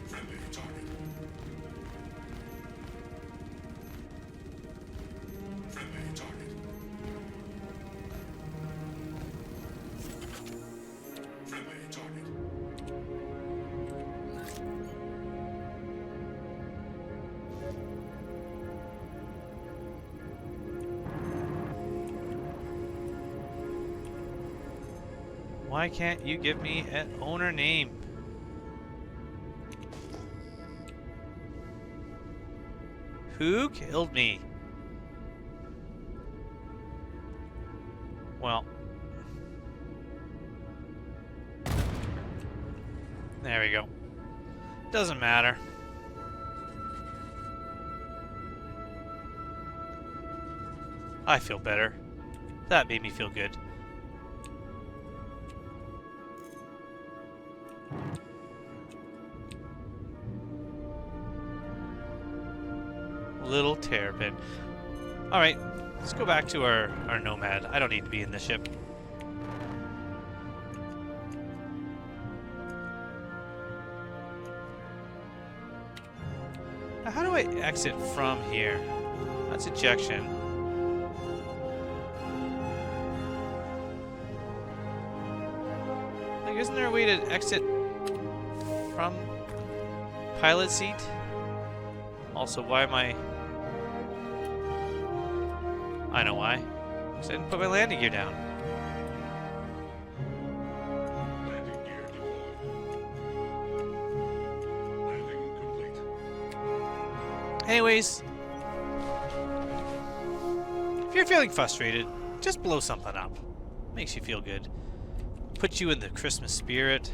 Friendly target. Friendly target. Friendly target. Why can't you give me an owner name? Who killed me? Well. There we go. Doesn't matter. I feel better. That made me feel good. Little terrapin. Alright, let's go back to our Nomad. I don't need to be in this ship. Now, how do I exit from here? That's ejection. Like, isn't there a way to exit from pilot seat? Also, why am I know why. Because I didn't put my landing gear down. Landing gear deployed. Landing complete. Anyways, if you're feeling frustrated, just blow something up. Makes you feel good. Puts you in the Christmas spirit.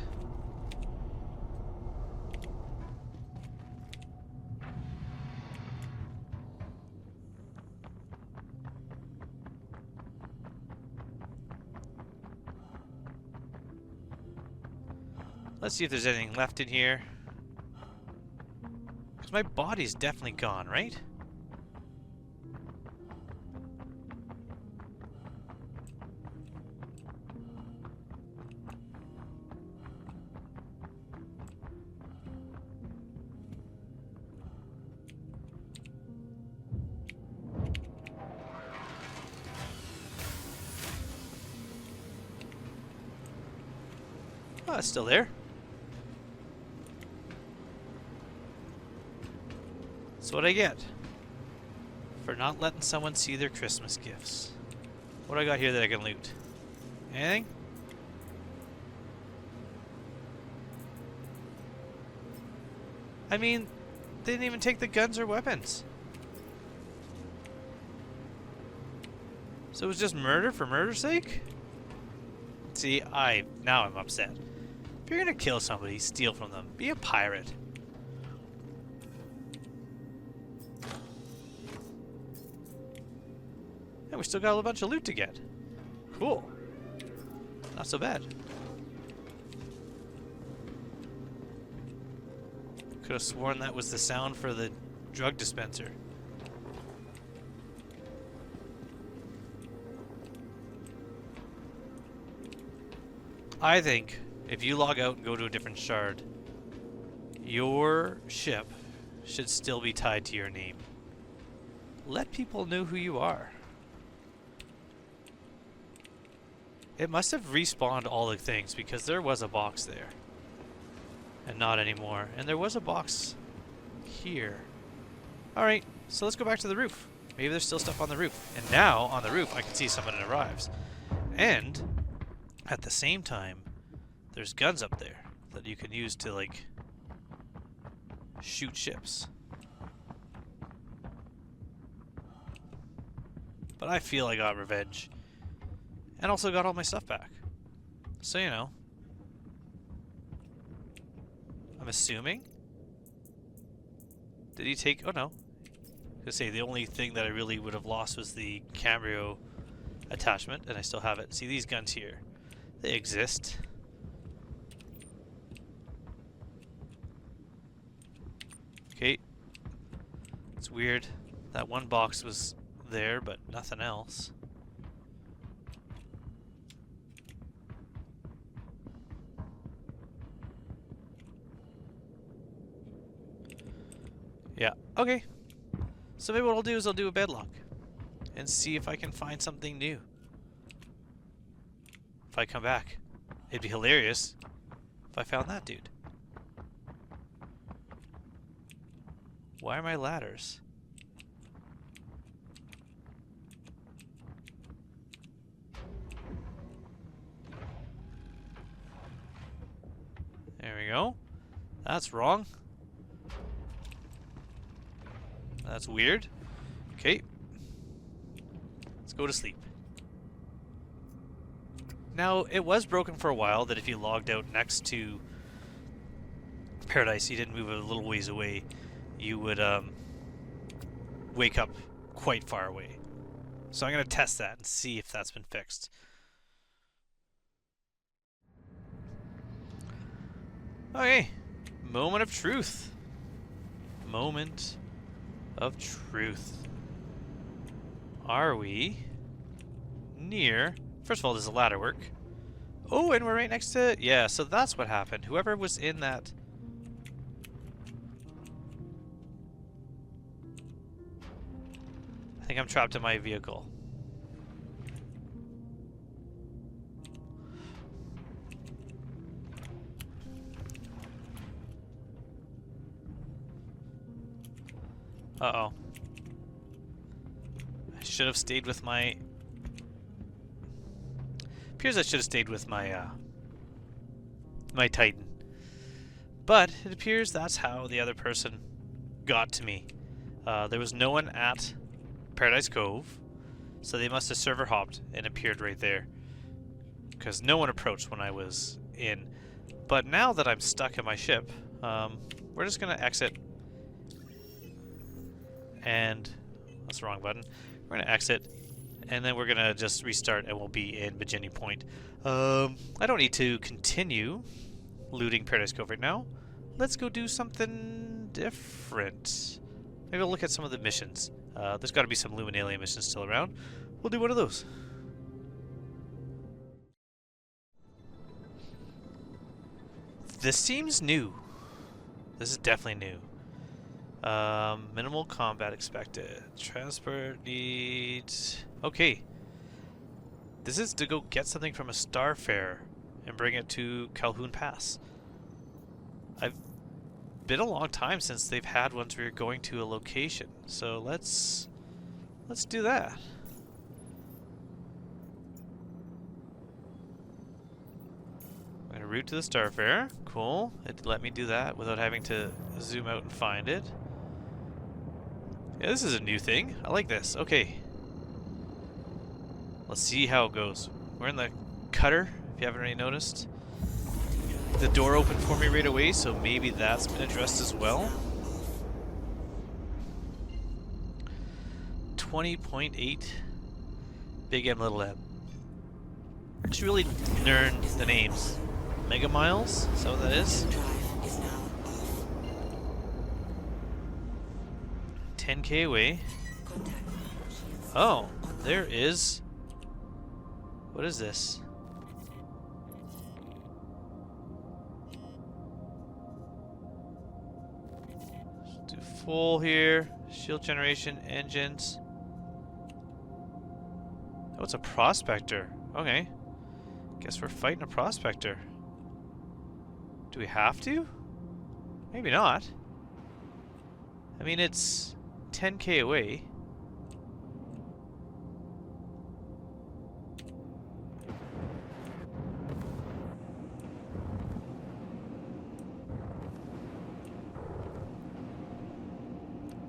Let's see if there's anything left in here. Because my body's definitely gone, right? Oh, it's still there. That's what I get for not letting someone see their Christmas gifts. What do I got here that I can loot? Anything? I mean, they didn't even take the guns or weapons. So it was just murder for murder's sake? See, now I'm upset. If you're gonna kill somebody, steal from them. Be a pirate. And we still got a bunch of loot to get. Cool. Not so bad. Could have sworn that was the sound for the drug dispenser. I think if you log out and go to a different shard, your ship should still be tied to your name. Let people know who you are. It must have respawned all the things because there was a box there. And not anymore. And there was a box here. Alright, so let's go back to the roof. Maybe there's still stuff on the roof. And now, on the roof, I can see someone arrives. And, at the same time, there's guns up there that you can use to, like, shoot ships. But I feel I got revenge. And also got all my stuff back. So, you know. I'm assuming. Did he take... Oh, no. I was gonna say, the only thing that I really would have lost was the Cambrio attachment, and I still have it. See these guns here? They exist. Okay. It's weird. That one box was there, but nothing else. Yeah, okay. So maybe what I'll do is I'll do a bedlock and see if I can find something new. If I come back. It'd be hilarious if I found that dude. Why are my ladders? There we go. That's wrong. That's weird. Okay. Let's go to sleep. Now, it was broken for a while that if you logged out next to Paradise, you didn't move a little ways away, you would wake up quite far away. So I'm going to test that and see if that's been fixed. Okay. Moment of truth. Moment of truth. Are we near? First of all, does the ladder work? Oh, and we're right next to... Yeah, so that's what happened. Whoever was in that... I think I'm trapped in my vehicle. Uh-oh. I should have stayed with my... Appears I should have stayed with my, my Titan. But it appears that's how the other person got to me. There was no one at Paradise Cove, so they must have server hopped and appeared right there. Because no one approached when I was in. But now that I'm stuck in my ship, we're just going to exit. And that's the wrong button. We're going to exit, and then we're going to just restart, and we'll be in Bajini Point. I don't need to continue looting Paradise Cove right now. Let's go do something different. Maybe we'll look at some of the missions. There's got to be some Luminalia missions still around. We'll do one of those. This seems new. This is definitely new. Minimal combat expected. Transport needs... Okay. This is to go get something from a Starfarer and bring it to Calhoun Pass. I've been a long time since they've had ones where you're going to a location. So let's do that. I'm gonna route to the Starfarer. Cool. It let me do that without having to zoom out and find it. Yeah, this is a new thing. I like this. Okay. Let's see how it goes. We're in the cutter, if you haven't already noticed. The door opened for me right away, so maybe that's been addressed as well. 20.8 Big M, Little M. I should really learn the names. Mega Miles? Is that what that is? 10k away. Oh, there is... What is this? Let's do full here. Shield generation, engines. Oh, it's a prospector. Okay. Guess we're fighting a prospector. Do we have to? Maybe not. I mean, it's 10k away.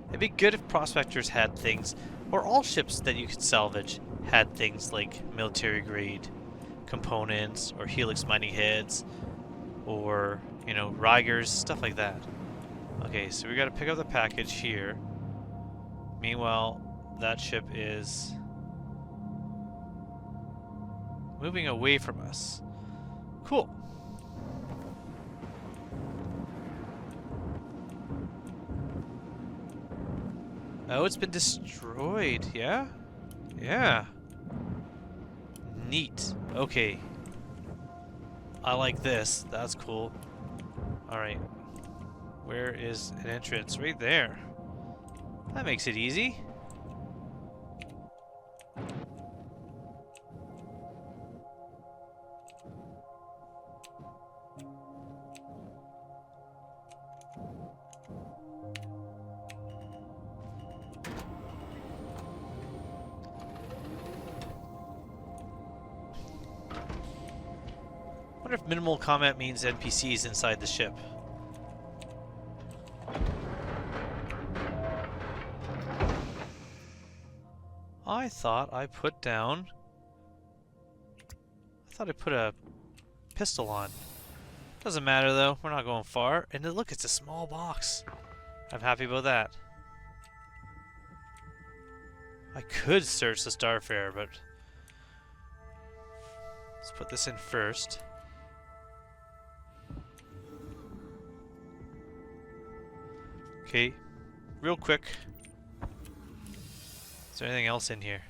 It'd be good if prospectors had things, or all ships that you could salvage had things like military grade components, or helix mining heads, or, you know, Rigers, stuff like that. Okay, so we gotta pick up the package here. Meanwhile, that ship is moving away from us. Cool. Oh, it's been destroyed, yeah? Yeah. Neat. Okay. I like this. That's cool. Alright. Where is an entrance? Right there. That makes it easy. I wonder if minimal combat means NPCs inside the ship. I thought I put down... I thought I put a pistol on. Doesn't matter though, we're not going far. And look, it's a small box. I'm happy about that. I could search the Starfarer, but let's put this in first. Okay, real quick. Is there anything else in here?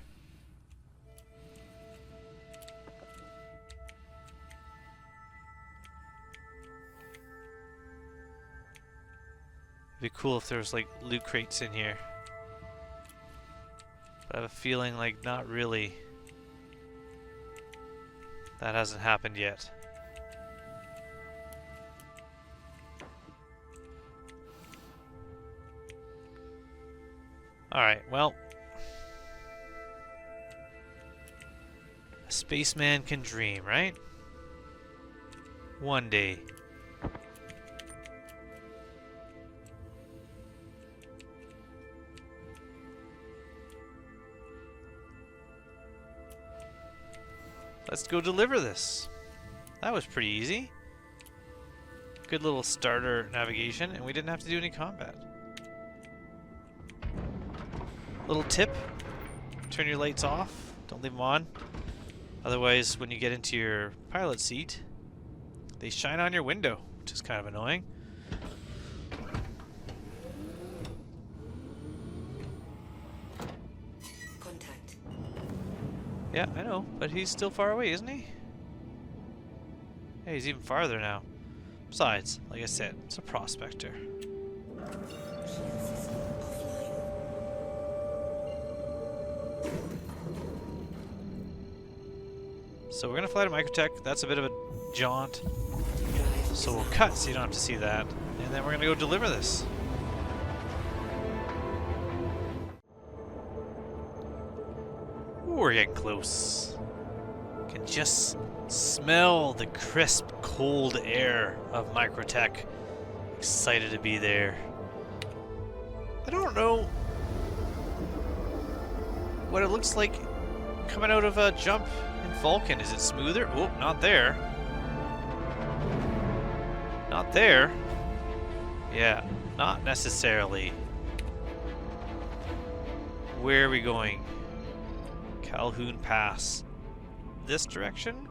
It'd be cool if there was like loot crates in here. But I have a feeling like not really. That hasn't happened yet. Alright, well. A spaceman can dream, right? One day. Let's go deliver this. That was pretty easy. Good little starter navigation, and we didn't have to do any combat. Little tip, turn your lights off, don't leave them on. Otherwise, when you get into your pilot seat, they shine on your window, which is kind of annoying. Contact. Yeah, I know, but he's still far away, isn't he? Yeah, he's even farther now. Besides, like I said, it's a prospector. Shield system offline. So we're gonna fly to Microtech. That's a bit of a jaunt. Drive. So we'll cut so you don't have to see that. And then we're gonna go deliver this. Ooh, we're getting close. Can just smell the crisp, cold air of Microtech. Excited to be there. I don't know what it looks like coming out of a jump in Vulcan. Is it smoother? Oh, not there. Not there. Yeah, not necessarily. Where are we going? Calhoun Pass. This direction?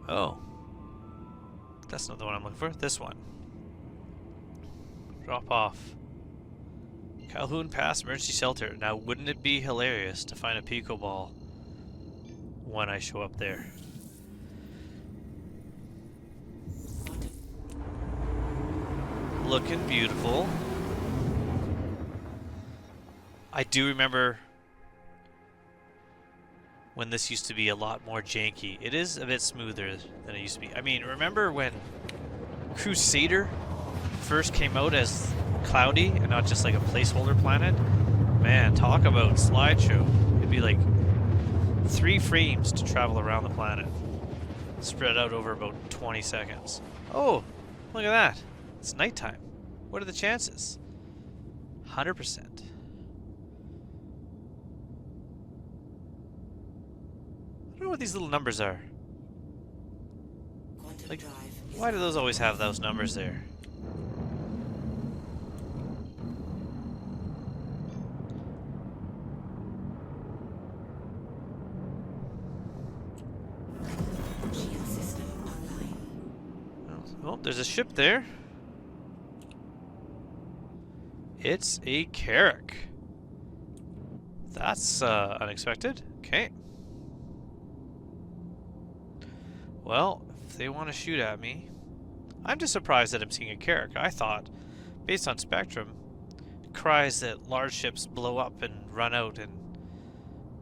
Oh. That's not the one I'm looking for. This one. Drop off. Calhoun Pass Emergency Shelter. Now, wouldn't it be hilarious to find a Pico Ball when I show up there? Looking beautiful. I do remember when this used to be a lot more janky. It is a bit smoother than it used to be. I mean, remember when Crusader first came out as cloudy and not just like a placeholder planet? Man, talk about slideshow. It'd be like 3 frames to travel around the planet, spread out over about 20 seconds. Oh, look at that. It's nighttime. What are the chances? 100%. I don't know what these little numbers are. Quantum Like, drive. why do those always have those numbers there? Shield system online. Oh, there's a ship there. It's a Carrack. That's unexpected. Okay. Well, if they want to shoot at me, I'm just surprised that I'm seeing a Carrack. I thought, based on Spectrum, cries that large ships blow up and run out and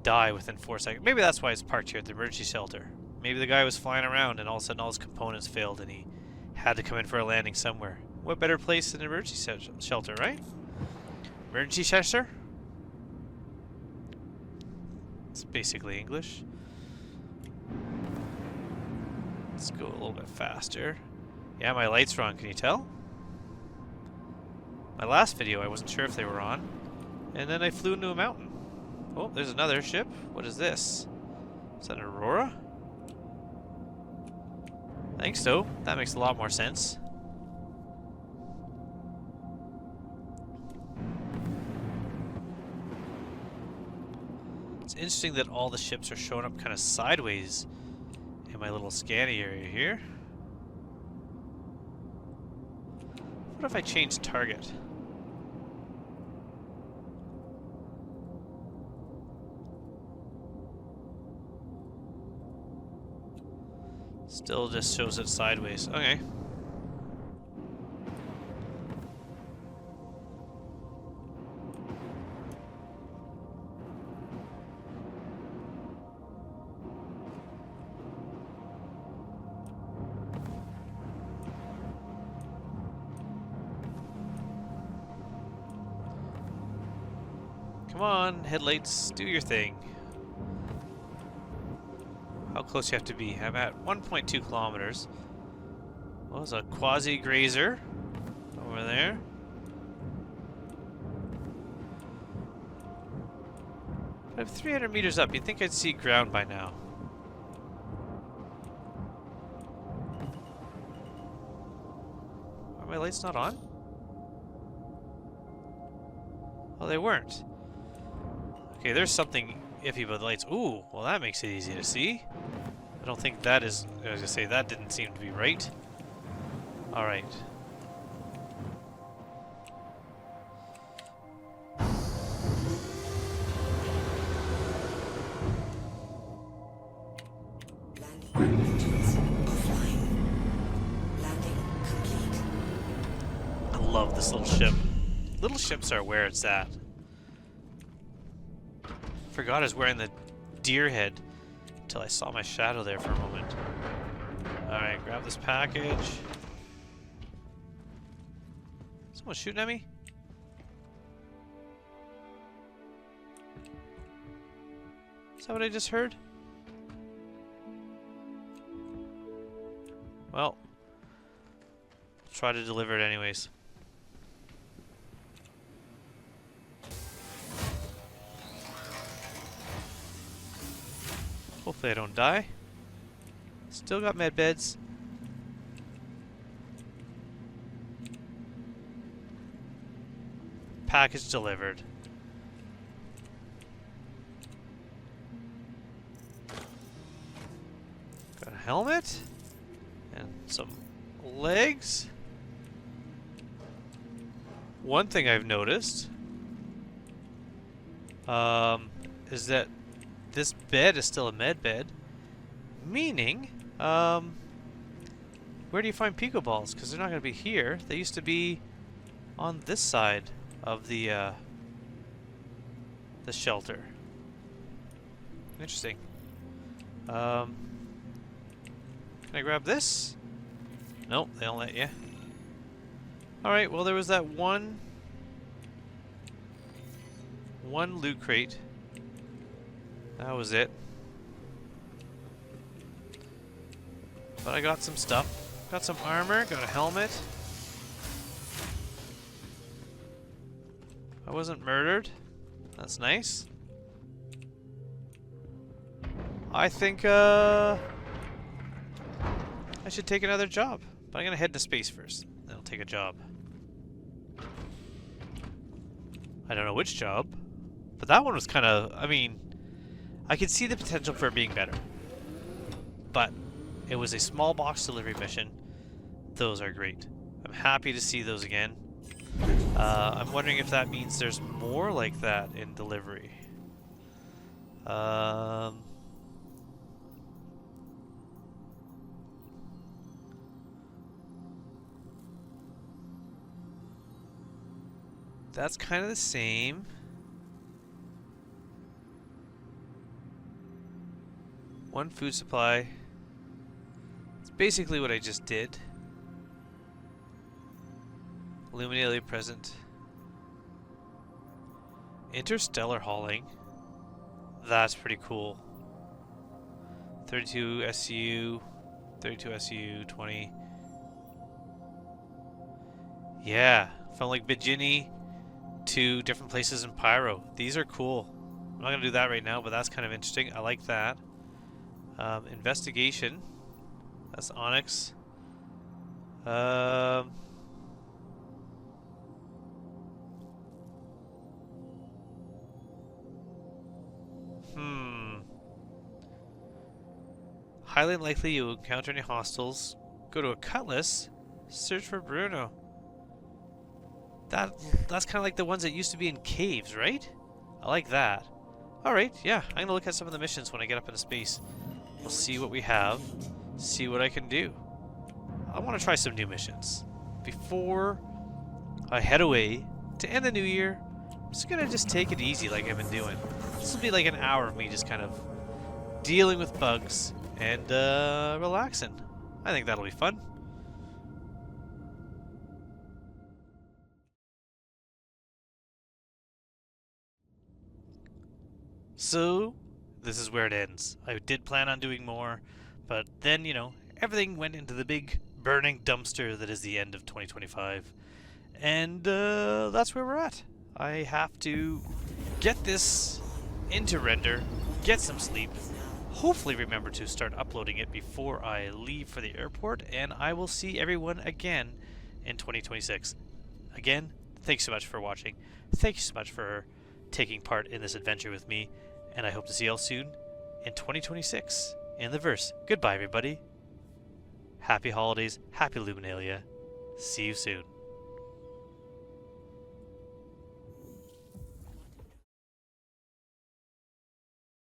die within 4 seconds. Maybe that's why it's parked here at the emergency shelter. Maybe the guy was flying around and all of a sudden all his components failed and he had to come in for a landing somewhere. What better place than an emergency shelter, right? Emergency shelter? It's basically English. Let's go a little bit faster. Yeah, my lights are on, can you tell? My last video, I wasn't sure if they were on. And then I flew into a mountain. Oh, there's another ship. What is this? Is that an Aurora? I think so. That makes a lot more sense. It's interesting that all the ships are showing up kind of sideways in my little scanny area here. What if I change target? Still just shows it sideways. Okay. Come on, headlights, do your thing. How close you have to be? I'm at 1.2 kilometers. Well, there's a quasi-grazer over there. I'm 300 meters up. You'd think I'd see ground by now. Are my lights not on? Oh, they weren't. Okay, there's something iffy about the lights. Ooh, well that makes it easy to see. I don't think that is... I was gonna say, that didn't seem to be right. Alright. Landing engines offline. Landing complete. I love this little ship. Little ships are where it's at. Forgot I was wearing the deer head until I saw my shadow there for a moment. Alright, grab this package. Someone shooting at me? Is that what I just heard? Well, I'll try to deliver it anyways. Hopefully I don't die. Still got med beds. Package delivered. Got a helmet and some legs. One thing I've noticed is that this bed is still a med bed, meaning, where do you find Pico balls? Because they're not going to be here. They used to be on this side of the shelter. Interesting. Can I grab this? Nope, they don't let you. Alright, well there was that one loot crate. That was it. But I got some stuff. Got some armor, got a helmet. I wasn't murdered. That's nice. I think I should take another job. But I'm gonna head to space first. Then I'll take a job. I don't know which job. But that one was kind of, I mean, I could see the potential for it being better. But it was a small box delivery mission. Those are great. I'm happy to see those again. I'm wondering if that means there's more like that in delivery. That's kind of the same. One food supply. It's basically what I just did. Illuminated present. Interstellar hauling. That's pretty cool. 32 SU, 32 SU, 20. Yeah, from like Bajini to different places in Pyro. These are cool. I'm not gonna do that right now, but that's kind of interesting. I like that. Investigation. That's Onyx. Highly unlikely you'll encounter any hostiles. Go to a cutlass. Search for Bruno. That's kind of like the ones that used to be in caves, right? I like that. Alright, yeah, I'm gonna look at some of the missions when I get up into space. We'll see what we have. See what I can do. I want to try some new missions. Before I head away to end the new year, I'm just gonna take it easy like I've been doing. This will be like an hour of me just kind of dealing with bugs and relaxing. I think that'll be fun. So, this is where it ends. I did plan on doing more, but then, you know, everything went into the big burning dumpster that is the end of 2025. And that's where we're at. I have to get this into render, get some sleep, hopefully remember to start uploading it before I leave for the airport, and I will see everyone again in 2026. Again, thanks so much for watching. Thank you so much for taking part in this adventure with me, and I hope to see you all soon in 2026 in the verse. Goodbye, everybody. Happy holidays, happy Luminalia. See you soon.